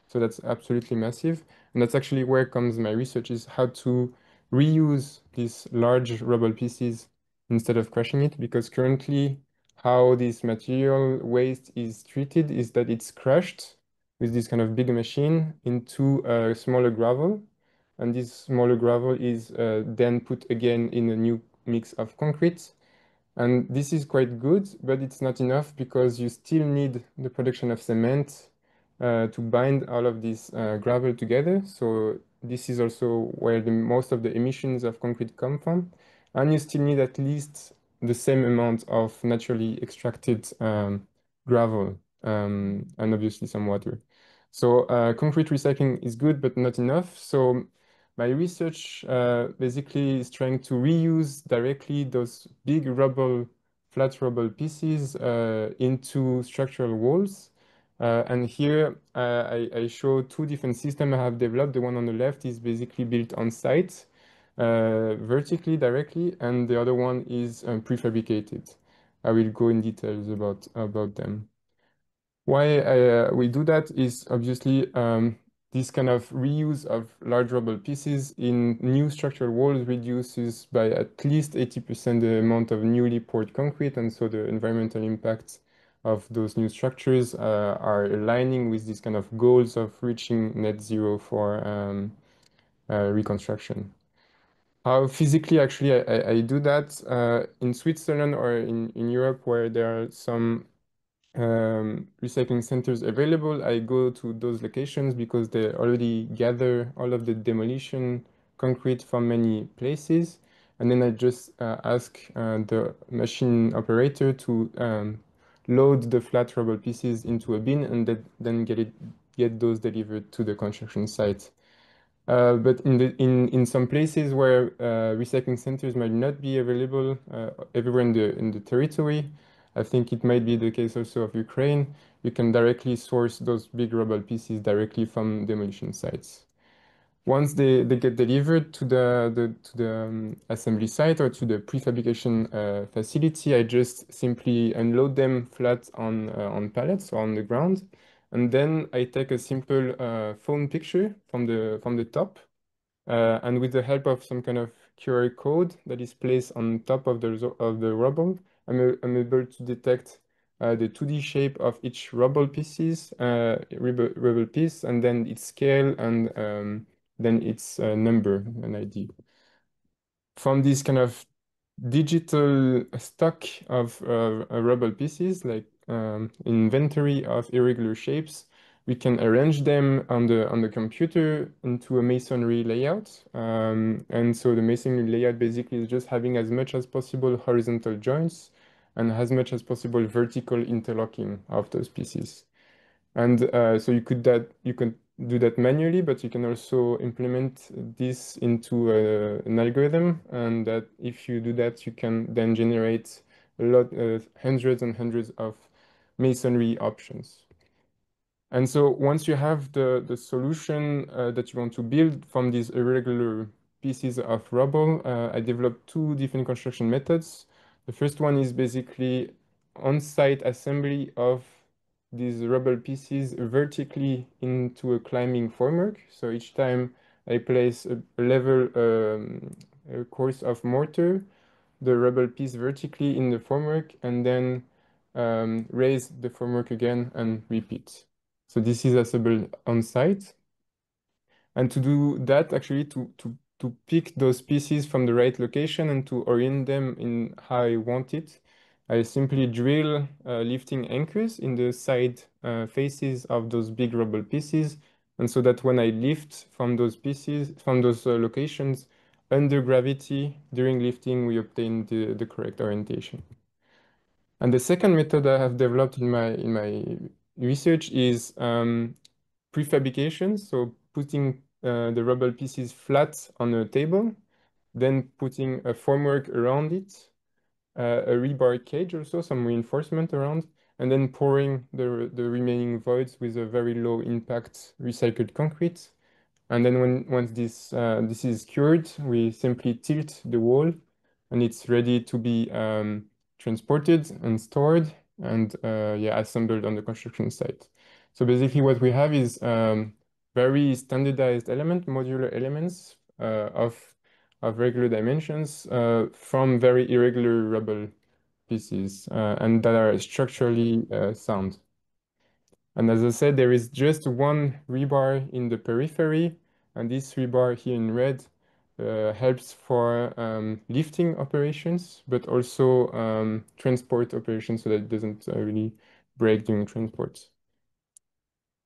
So that's absolutely massive. And that's actually where comes my research, is how to reuse these large rubble pieces instead of crushing it, because currently how this material waste is treated is that it's crushed with this kind of big machine into a smaller gravel. And this smaller gravel is then put again in a new mix of concrete. And this is quite good, but it's not enough because you still need the production of cement to bind all of this gravel together. So this is also where most of the emissions of concrete come from. And you still need at least the same amount of naturally extracted gravel and obviously some water. So concrete recycling is good, but not enough. So my research basically is trying to reuse directly those big rubble, flat rubble pieces into structural walls. And here I show two different systems I have developed. The one on the left is basically built on site, vertically, directly, and the other one is prefabricated. I will go in details about them. Why we do that is obviously this kind of reuse of large rubble pieces in new structural walls reduces by at least 80% the amount of newly poured concrete, and so the environmental impacts of those new structures are aligning with these kind of goals of reaching net zero for reconstruction. How physically actually I do that in Switzerland or in Europe, where there are some recycling centers available, I go to those locations because they already gather all of the demolition concrete from many places. And then I just ask the machine operator to load the flat rubble pieces into a bin and then get those delivered to the construction site. But in some places where recycling centers might not be available everywhere in the territory, I think it might be the case also of Ukraine, you can directly source those big rubble pieces directly from demolition sites. Once they get delivered to the assembly site or to the prefabrication facility, I just simply unload them flat on pallets or on the ground. And then I take a simple phone picture from the top. And with the help of some kind of QR code that is placed on top of the rubble, I'm able to detect the 2D shape of each rubble rubble piece, and then its scale and then its number and ID. From this kind of digital stock of rubble pieces, like inventory of irregular shapes, we can arrange them on the computer into a masonry layout. And so the masonry layout basically is just having as much as possible horizontal joints and as much as possible vertical interlocking of those pieces. And so you could do that manually, but you can also implement this into an algorithm. And that if you do that, you can then generate hundreds and hundreds of masonry options. And so once you have the solution that you want to build from these irregular pieces of rubble, I developed two different construction methods. The first one is basically on-site assembly of these rubble pieces vertically into a climbing formwork. So each time I place a level a course of mortar, the rubble piece vertically in the formwork, and then raise the formwork again and repeat. So this is assembled on site. And to do that, actually, to pick those pieces from the right location and to orient them in how I want it, I simply drill lifting anchors in the side faces of those big rubble pieces. And so that when I lift from those pieces, from those locations, under gravity, during lifting, we obtain the correct orientation. And the second method I have developed in my research is prefabrication. So putting the rubble pieces flat on a table, then putting a formwork around it, a rebar cage also, some reinforcement around, and then pouring the remaining voids with a very low impact recycled concrete. And then once this is cured, we simply tilt the wall and it's ready to be transported and stored and assembled on the construction site. So basically what we have is very standardized modular elements of regular dimensions from very irregular rubble pieces and that are structurally sound. And as I said, there is just one rebar in the periphery, and this rebar here in red helps for lifting operations, but also transport operations so that it doesn't really break during transport.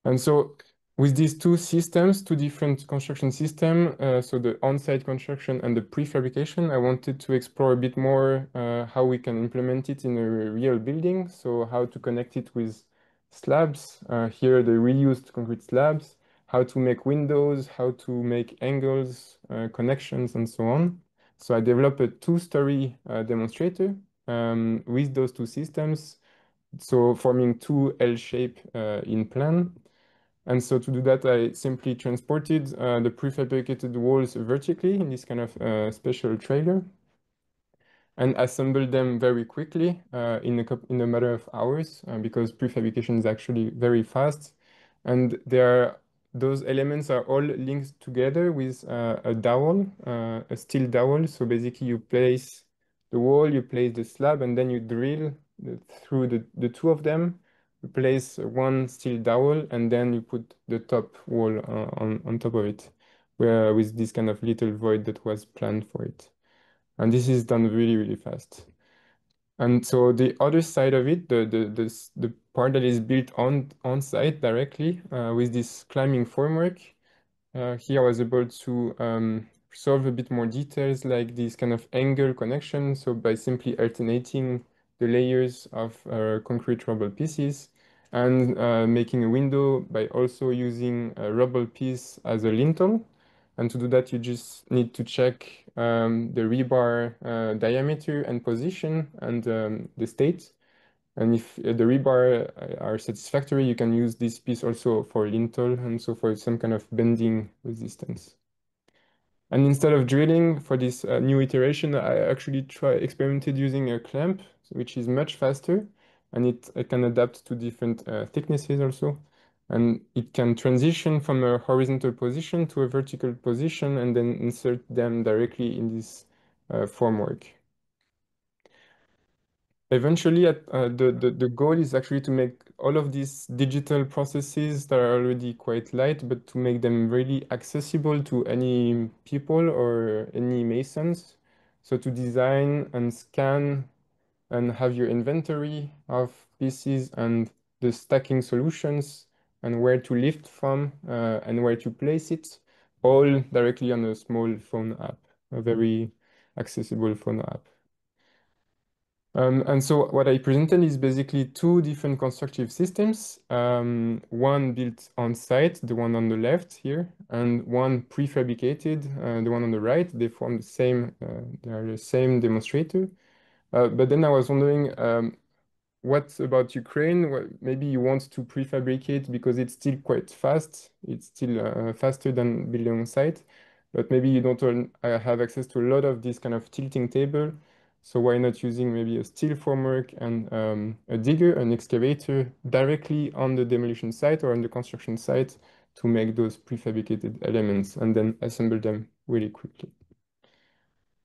And so with these two systems, two different construction systems, so the on-site construction and the prefabrication, I wanted to explore a bit more how we can implement it in a real building. So how to connect it with slabs, here the reused concrete slabs, how to make windows, how to make angles, connections, and so on. So I developed a two-story demonstrator with those two systems, so forming two L shape in plan. And so to do that, I simply transported the prefabricated walls vertically in this kind of special trailer and assembled them very quickly in a matter of hours because prefabrication is actually very fast. And those elements are all linked together with a dowel, a steel dowel. So basically you place the wall, you place the slab, and then you drill through the two of them, you place one steel dowel, and then you put the top wall on top of it, where with this kind of little void that was planned for it. And this is done really, really fast. And so the other side of it, the part that is built on site directly with this climbing formwork, here I was able to solve a bit more details like this kind of angle connection. So by simply alternating the layers of concrete rubble pieces and making a window by also using a rubble piece as a lintel. And to do that, you just need to check the rebar diameter and position and the state. And if the rebar are satisfactory, you can use this piece also for lintel and so for some kind of bending resistance. And instead of drilling for this new iteration, I actually experimented using a clamp, which is much faster, and it can adapt to different thicknesses also. And it can transition from a horizontal position to a vertical position and then insert them directly in this formwork. Eventually, the goal is actually to make all of these digital processes that are already quite light, but to make them really accessible to any people or any masons. So to design and scan and have your inventory of pieces and the stacking solutions and where to lift from and where to place it, all directly on a small phone app, a very accessible phone app. And so what I presented is basically two different constructive systems, one built on site, the one on the left here, and one prefabricated, the one on the right. They form the same, they are the same demonstrator. But then I was wondering, what about Ukraine? Well, maybe you want to prefabricate because it's still quite fast. It's still faster than building on site, but maybe you don't have access to a lot of this kind of tilting table. So why not using maybe a steel formwork and a digger, an excavator directly on the demolition site or on the construction site to make those prefabricated elements and then assemble them really quickly.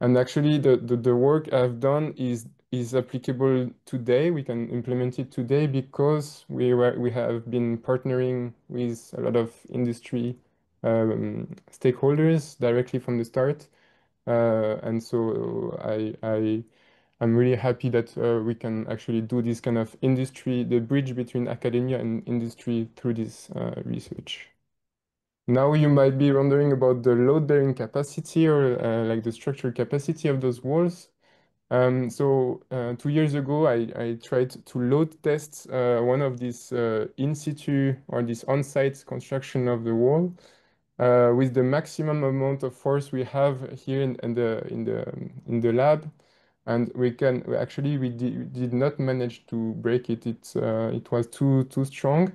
And actually the work I've done is applicable today. We can implement it today because we have been partnering with a lot of industry stakeholders directly from the start. And so I'm really happy that we can actually do this kind of industry, the bridge between academia and industry through this research. Now you might be wondering about the load-bearing capacity or like the structural capacity of those walls. 2 years ago, I tried to load test one of these in situ or this on-site construction of the wall with the maximum amount of force we have here in the lab, and we did not manage to break it. It was too strong.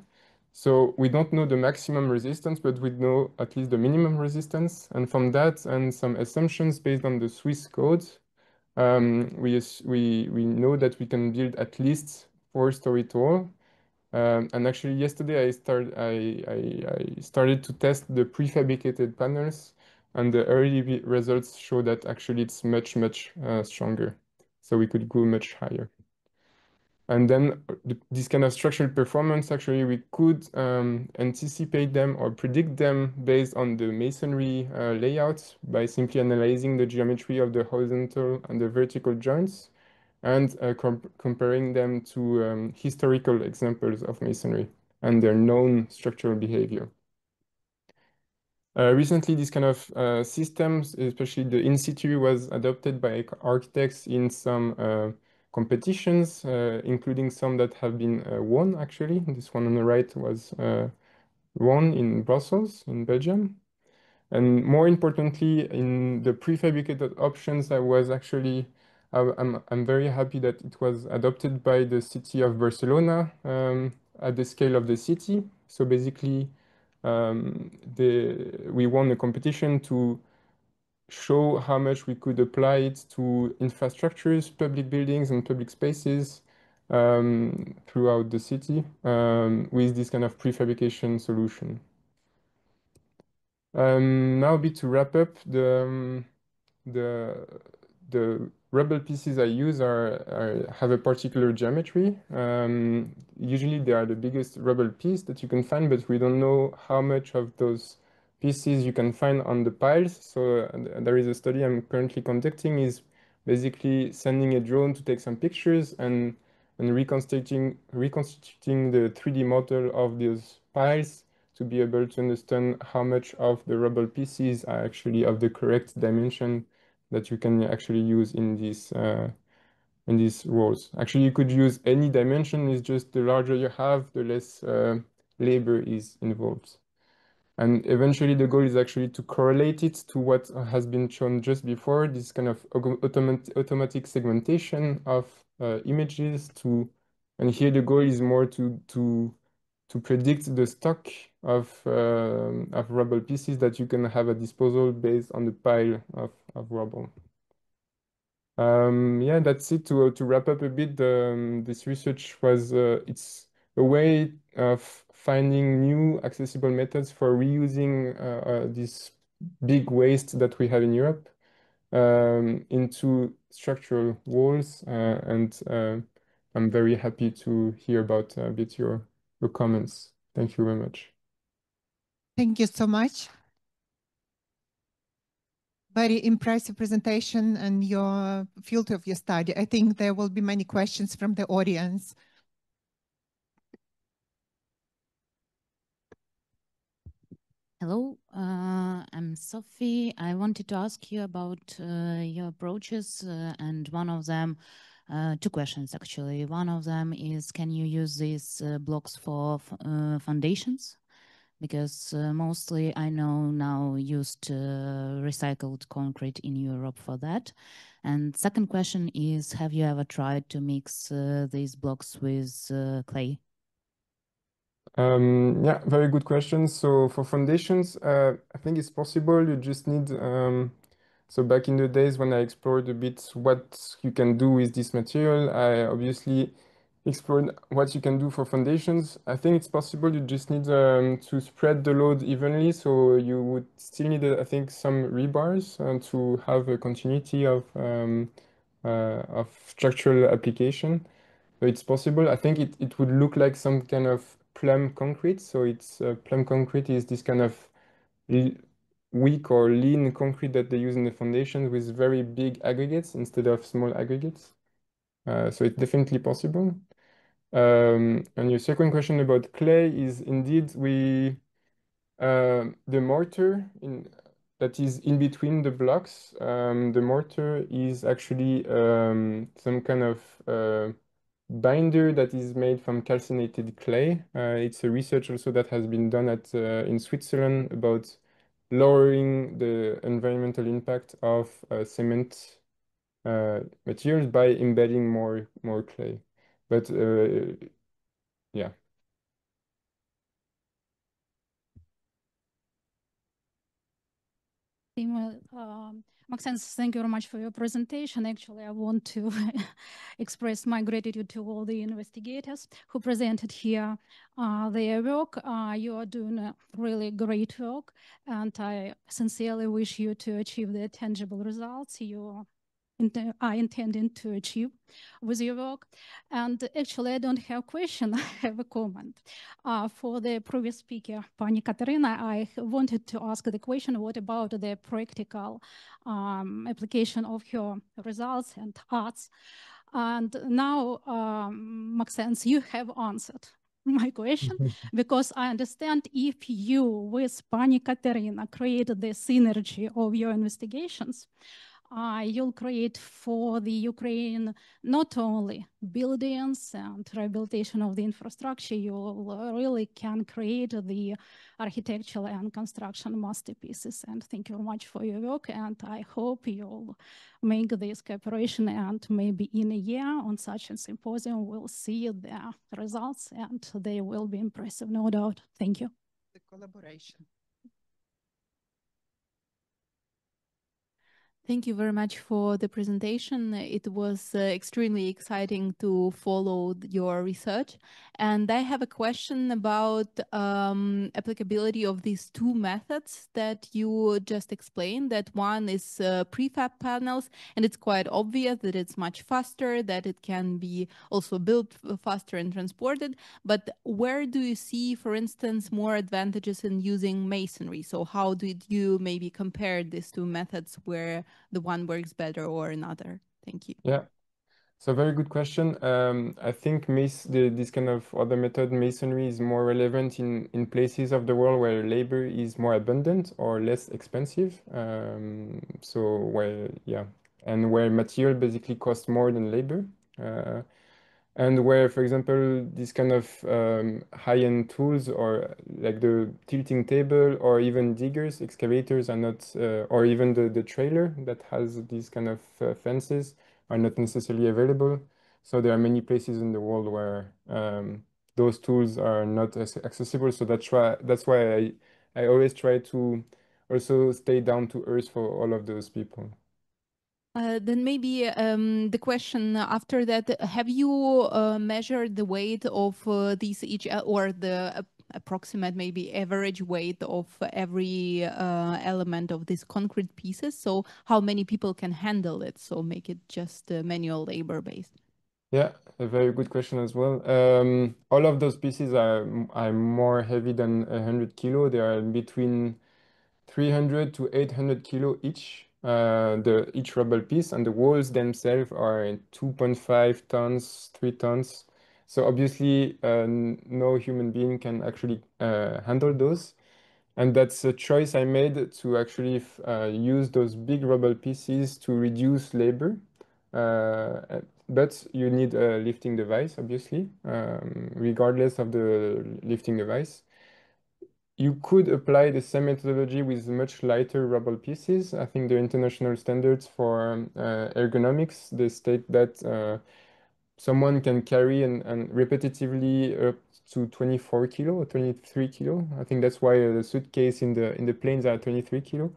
So we don't know the maximum resistance, but we know at least the minimum resistance. And from that and some assumptions based on the Swiss codes, we know that we can build at least 4-story tall. And actually yesterday I started to test the prefabricated panels, and the early results show that actually it's much stronger. So we could go much higher. And then this kind of structural performance, actually, we could anticipate them or predict them based on the masonry layouts by simply analyzing the geometry of the horizontal and the vertical joints and comparing them to historical examples of masonry and their known structural behavior. Recently, these kind of systems, especially the in situ, was adopted by architects in some competitions, including some that have been won, actually. This one on the right was won in Brussels, in Belgium. And more importantly, in the prefabricated options, I'm very happy that it was adopted by the city of Barcelona at the scale of the city. So basically, we won a competition to show how much we could apply it to infrastructures, public buildings, and public spaces throughout the city with this kind of prefabrication solution. Now a bit to wrap up the the rubble pieces I use have a particular geometry. Usually they are the biggest rubble piece that you can find, but we don't know how much of those pieces you can find on the piles. So there is a study I'm currently conducting, is basically sending a drone to take some pictures and reconstructing the 3D model of those piles to be able to understand how much of the rubble pieces are actually of the correct dimension that you can actually use in these roles. Actually, you could use any dimension. It's just the larger you have, the less labor is involved. And eventually the goal is actually to correlate it to what has been shown just before, this kind of automatic segmentation of images and here the goal is more to predict the stock of rubble pieces that you can have at disposal based on the pile of rubble. Yeah, that's it. To wrap up a bit, this research was it's a way of finding new accessible methods for reusing this big waste that we have in Europe into structural walls, and I'm very happy to hear about a bit your comments. Thank you very much.
Thank you so much. Very impressive presentation and your field of your study. I think there will be many questions from the audience.
Hello, I'm Sophie. I wanted to ask you about your approaches, and one of them, two questions actually. One of them is, can you use these blocks for foundations? Because mostly I know now used recycled concrete in Europe for that. And second question is, have you ever tried to mix these blocks with clay?
Yeah, very good question. So for foundations, I think it's possible. You just need, so back in the days when I explored a bit what you can do with this material, I obviously explored what you can do for foundations. I think it's possible. You just need to spread the load evenly. So you would still need, I think, some rebars to have a continuity of structural application. So it's possible. I think it would look like some kind of plum concrete. So it's plum concrete is this kind of weak or lean concrete that they use in the foundations with very big aggregates instead of small aggregates. So it's definitely possible. And your second question about clay is indeed the mortar that is in between the blocks. The mortar is actually some kind of binder that is made from calcinated clay. It's a research also that has been done in Switzerland about lowering the environmental impact of cement materials by embedding more clay. But yeah.
Maxence, thank you very much for your presentation. Actually, I want to express my gratitude to all the investigators who presented here their work. You are doing a really great work, and I sincerely wish you to achieve the tangible results you are intending to achieve with your work. And actually, I don't have a question, I have a comment. For the previous speaker, Pani Kateryna, I wanted to ask the question, what about the practical application of her results and arts? And now, Maxence, you have answered my question, because I understand if you, with Pani Kateryna, create the synergy of your investigations, you'll create for the Ukraine not only buildings and rehabilitation of the infrastructure, you really can create the architectural and construction masterpieces. And thank you very much for your work. And I hope you'll make this cooperation, and maybe in a year on such a symposium, we'll see the results, and they will be impressive, no doubt. Thank you.
The collaboration.
Thank you very much for the presentation. It was extremely exciting to follow your research. And I have a question about applicability of these two methods that you just explained. That one is prefab panels, and it's quite obvious that it's much faster, that it can be also built faster and transported. But where do you see, for instance, more advantages in using masonry? So how did you maybe compare these two methods where the one works better or another? Thank you.
Yeah. So very good question. I think this kind of other method, masonry, is more relevant in places of the world where labor is more abundant or less expensive. So and where material basically costs more than labor. And where, for example, this kind of high-end tools or like the tilting table or even diggers, excavators are not, or even the trailer that has these kind of fences are not necessarily available. So there are many places in the world where those tools are not as accessible. So that's why I always try to also stay down to earth for all of those people.
Then maybe the question after that, have you measured the weight of these each or the approximate maybe average weight of every element of these concrete pieces? So how many people can handle it? So make it just manual labor based.
Yeah, a very good question as well. All of those pieces are more heavy than 100 kilo. They are between 300 to 800 kilo each. Each rubble piece, and the walls themselves are 2.5 tons, 3 tons. So obviously, no human being can actually handle those. And that's a choice I made to actually use those big rubble pieces to reduce labor. But you need a lifting device, obviously, regardless of the lifting device. You could apply the same methodology with much lighter rubble pieces. I think the international standards for ergonomics, they state that someone can carry and repetitively up to 24 kilo or 23 kilo. I think that's why the suitcase in the planes are 23 kilo.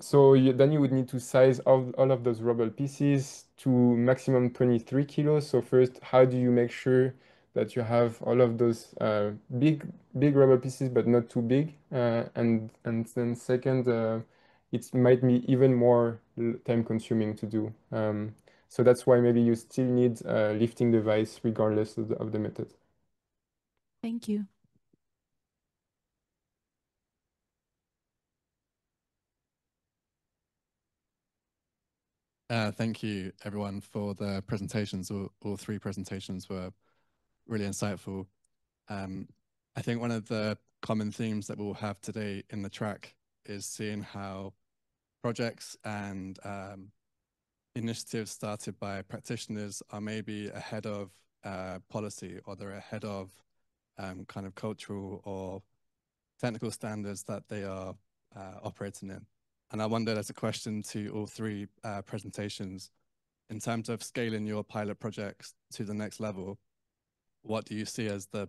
So then you would need to size all of those rubble pieces to maximum 23 kilos. So first, how do you make sure that you have all of those big rubber pieces, but not too big? And then second, it might be even more time consuming to do. So that's why maybe you still need a lifting device regardless of the method.
Thank you.
Thank you, everyone, for the presentations. All three presentations were really insightful. I think one of the common themes that we'll have today in the track is seeing how projects and initiatives started by practitioners are maybe ahead of policy, or they're ahead of kind of cultural or technical standards that they are operating in. And I wonder, as a question to all three presentations, in terms of scaling your pilot projects to the next level, what do you see as the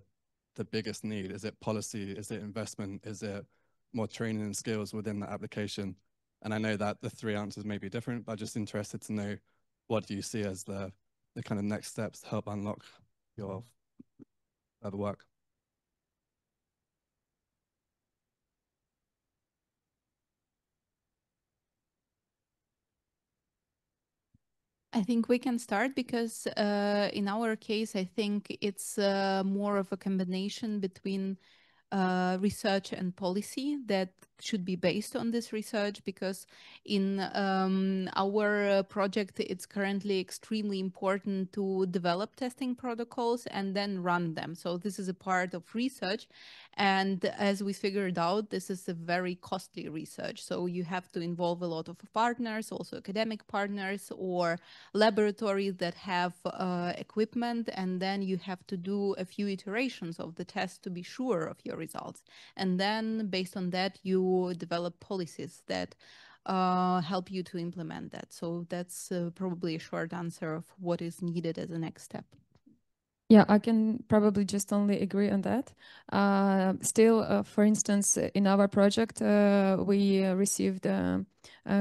biggest need? Is it policy? Is it investment? Is it more training and skills within the application? And I know that the three answers may be different, but I'm just interested to know, what do you see as the kind of next steps to help unlock your other work?
I think we can start because in our case, I think it's more of a combination between research and policy that should be based on this research, because in our project, it's currently extremely important to develop testing protocols and then run them. So this is a part of research. And as we figured out, this is a very costly research. So you have to involve a lot of partners, also academic partners or laboratories that have equipment. And then you have to do a few iterations of the test to be sure of your results. And then based on that, you develop policies that help you to implement that. So that's probably a short answer of what is needed as a next step.
Yeah, I can probably just only agree on that. Still, for instance, in our project, we received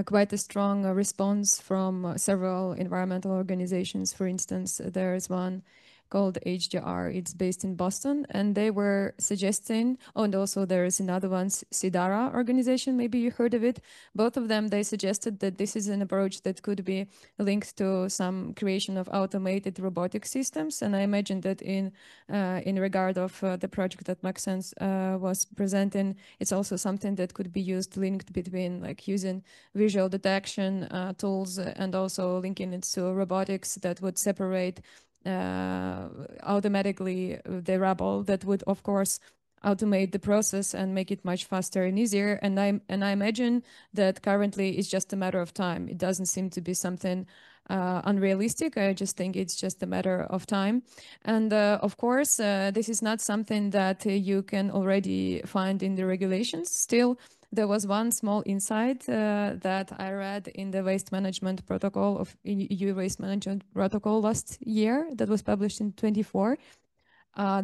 quite a strong response from several environmental organizations. For instance, there is one called HDR. It's based in Boston, and they were suggesting, oh, and also there is another one, Sidara organization, maybe you heard of it. Both of them, they suggested that this is an approach that could be linked to some creation of automated robotic systems. And I imagine that in regard of the project that Maxence was presenting, it's also something that could be used, linked between like using visual detection tools and also linking it to robotics that would separate automatically the rubble, that would of course automate the process and make it much faster and easier. And I imagine that currently it's just a matter of time. It doesn't seem to be something unrealistic. I just think it's just a matter of time. And of course, this is not something that you can already find in the regulations. Still, there was one small insight that I read in the waste management protocol of EU waste management protocol last year that was published in 24.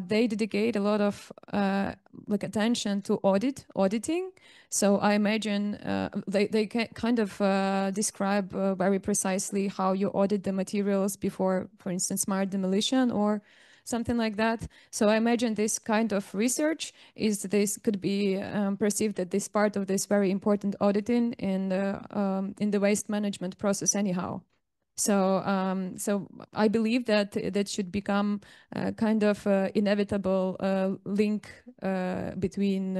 They dedicate a lot of like attention to auditing. So I imagine they kind of describe very precisely how you audit the materials before, for instance, smart demolition or something like that. So I imagine this kind of research this could be perceived that this part of this very important auditing in the waste management process anyhow. So so I believe that that should become kind of inevitable link between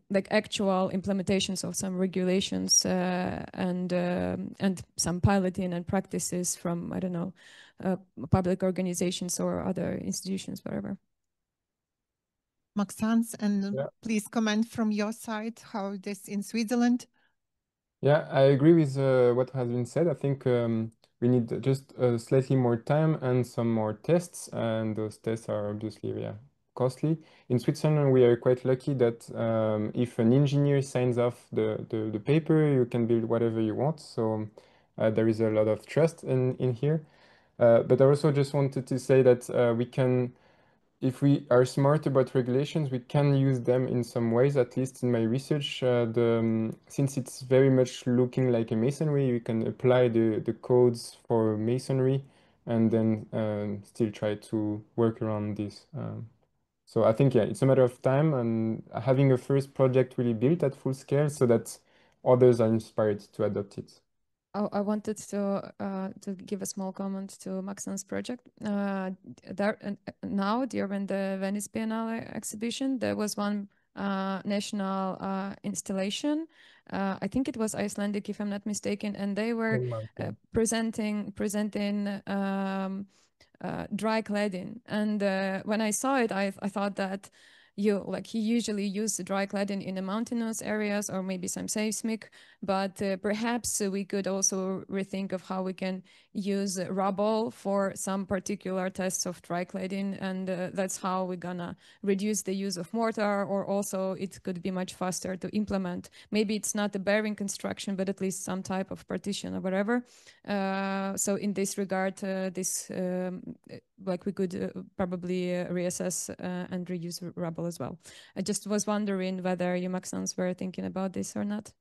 like actual implementations of some regulations and some piloting and practices from, I don't know, public organizations or other institutions, whatever.
Maxence, and please comment from your side how it is in Switzerland.
Yeah, I agree with what has been said. I think we need just slightly more time and some more tests, and those tests are obviously costly. In Switzerland, we are quite lucky that if an engineer signs off the paper, you can build whatever you want. So there is a lot of trust in here. But I also just wanted to say that we can, if we are smart about regulations, we can use them in some ways. At least in my research, since it's very much looking like a masonry, you can apply the codes for masonry and then still try to work around this. So I think, yeah, it's a matter of time and having a first project really built at full scale so that others are inspired to adopt it.
I wanted to give a small comment to Maxence's project. Now, during the Venice Biennale exhibition, there was one national installation. I think it was Icelandic, if I'm not mistaken, and they were presenting dry cladding. And when I saw it, I thought that you usually use dry cladding in the mountainous areas or maybe some seismic, but perhaps we could also rethink of how we can use rubble for some particular tests of dry cladding, and that's how we're gonna reduce the use of mortar, or also it could be much faster to implement. Maybe it's not a bearing construction, but at least some type of partition or whatever. So in this regard, we could probably reassess and reuse rubble as well. I just was wondering whether you, Maxence, were thinking about this or not.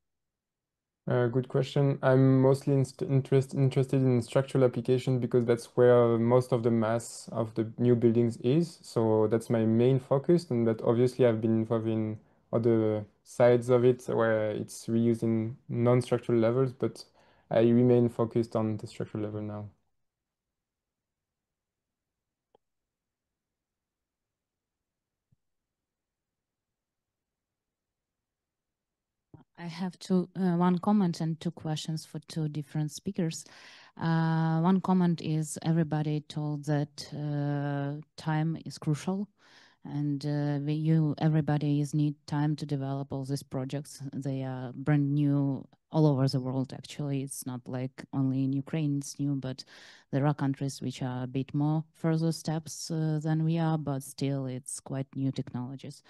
Good question. I'm mostly interested in structural application because that's where most of the mass of the new buildings is. So that's my main focus, and that obviously I've been involved in other sides of it where it's reused in non-structural levels, but I remain focused on the structural level now.
I have one comment and two questions for two different speakers. One comment is everybody told that time is crucial, and everybody need time to develop all these projects. They are brand new all over the world. Actually, it's not like only in Ukraine it's new, but there are countries which are a bit more further steps than we are, but still it's quite new technologies.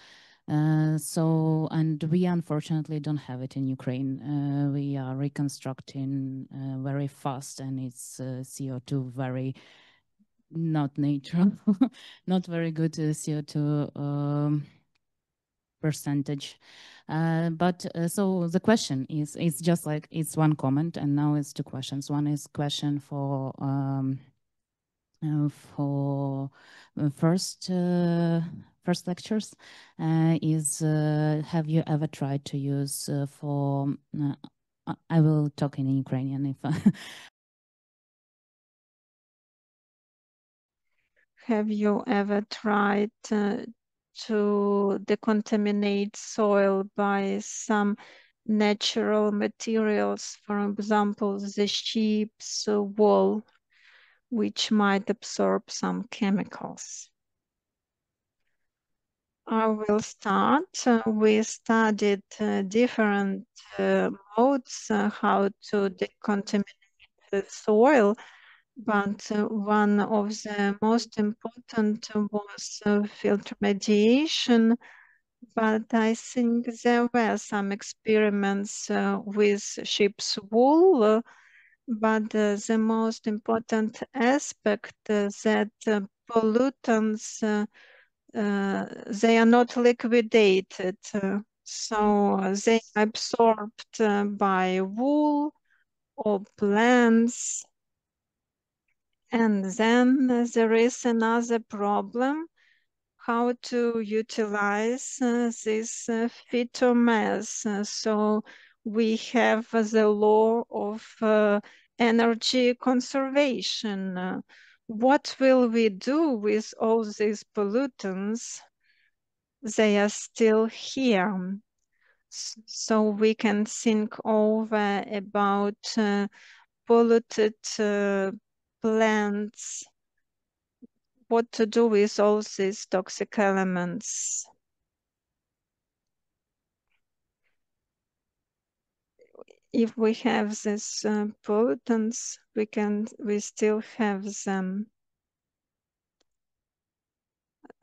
And we unfortunately don't have it in Ukraine. We are reconstructing very fast, and it's CO2 very not natural, not very good CO2 percentage. So the question is, it's just like, it's one comment, and now it's two questions. One is question for for first lectures is have you ever tried to use for I will talk in Ukrainian if
Have you ever tried to decontaminate soil by some natural materials, for example, the sheep's wool, which might absorb some chemicals? I will start. We studied different modes how to decontaminate the soil, but one of the most important was filter mediation. But I think there were some experiments with sheep's wool, but the most important aspect that pollutants they are not liquidated, so they are absorbed by wool or plants. And then there is another problem, how to utilize this phytomass. So we have the law of energy conservation. What will we do with all these pollutants? They are still here. So we can think over about polluted plants, what to do with all these toxic elements. If we have these pollutants, we still have them.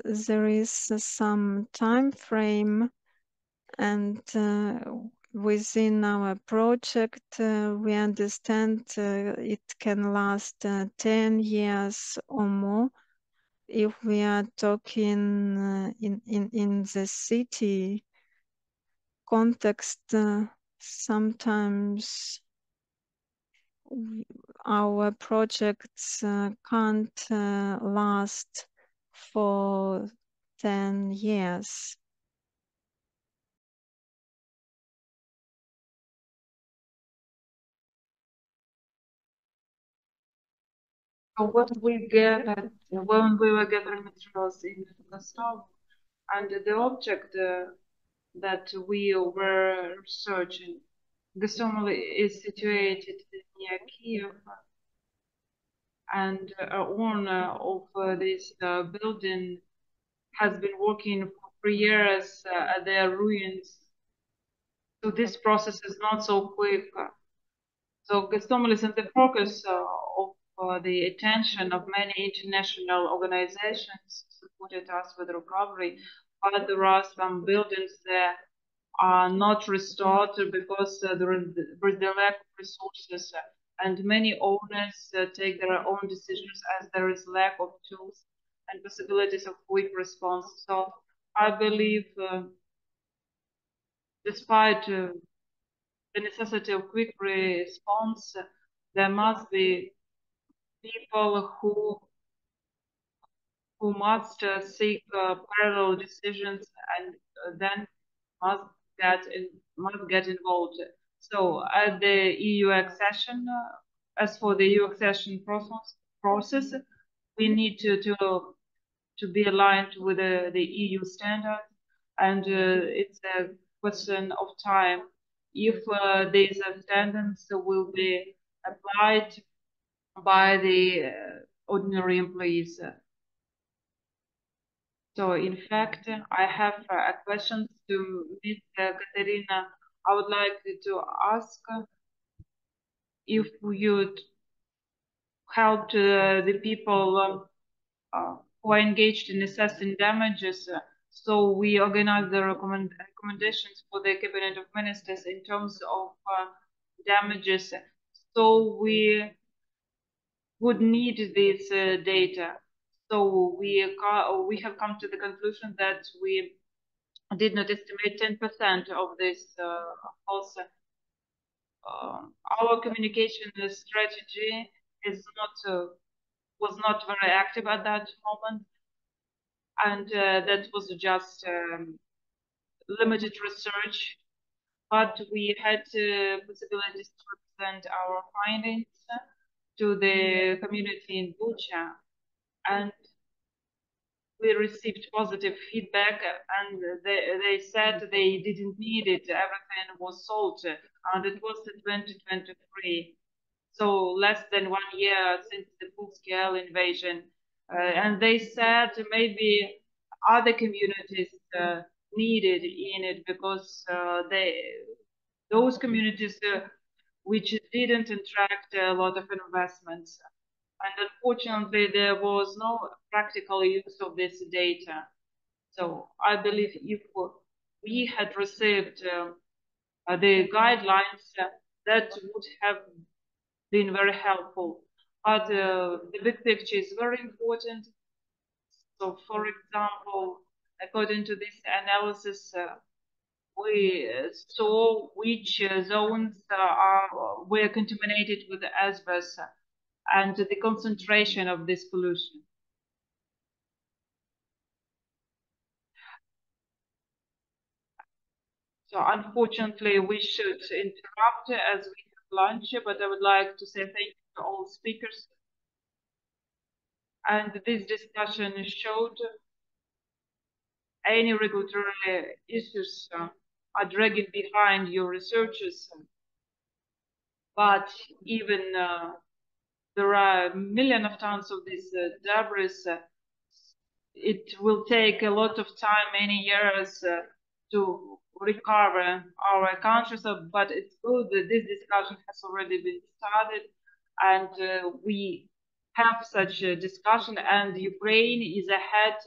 There is some time frame, and within our project, we understand it can last 10 years or more. If we are talking in the city context, sometimes our projects can't last for 10 years.
So what we gathered when we were gathering materials in Gostov, and the object that we were researching, Gostomel is situated near Kiev, and owner of this building has been working for 3 years at their ruins. So this process is not so quick. So Gostomel is in the focus of the attention of many international organizations supported us with recovery, but there are some buildings that are not restored because there is the lack of resources, and many owners take their own decisions as there is lack of tools and possibilities of quick response. So I believe despite the necessity of quick response, there must be people who must seek parallel decisions and then must get involved. So at the EU accession, as for the EU accession process, we need to be aligned with the EU standard, and it's a question of time. If these standards will be applied by the ordinary employees. So in fact, I have a question to Ms. Kateryna. I would like to ask if you'd help the people who are engaged in assessing damages. So we organize the recommendations for the Cabinet of Ministers in terms of damages. So we would need this data. So we have come to the conclusion that we did not estimate 10% of this also. Our communication strategy is not was not very active at that moment. And that was just limited research, but we had possibilities to present our findings to the community in Bucha, and we received positive feedback, and they said they didn't need it, everything was solved, and it was in 2023, so less than 1 year since the full-scale invasion. And they said maybe other communities needed in it because those communities which didn't attract a lot of investments. And unfortunately, there was no practical use of this data. So I believe if we had received the guidelines, that would have been very helpful. But the big picture is very important. So, for example, according to this analysis, we saw which zones were contaminated with asbestos and the concentration of this pollution. So unfortunately, we should interrupt as we have lunch, but I would like to say thank you to all speakers. And this discussion showed any regulatory issues are dragging behind your researchers, but even there are millions of tons of this debris. It will take a lot of time, many years, to recover our countries. But it's good that this discussion has already been started, and we have such a discussion. And Ukraine is ahead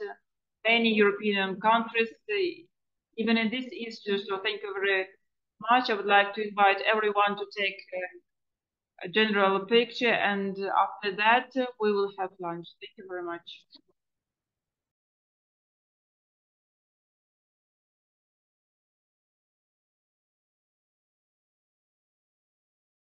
many European countries, even in this issue. So thank you very much. I would like to invite everyone to take a general picture, and after that we will have lunch. Thank you very much.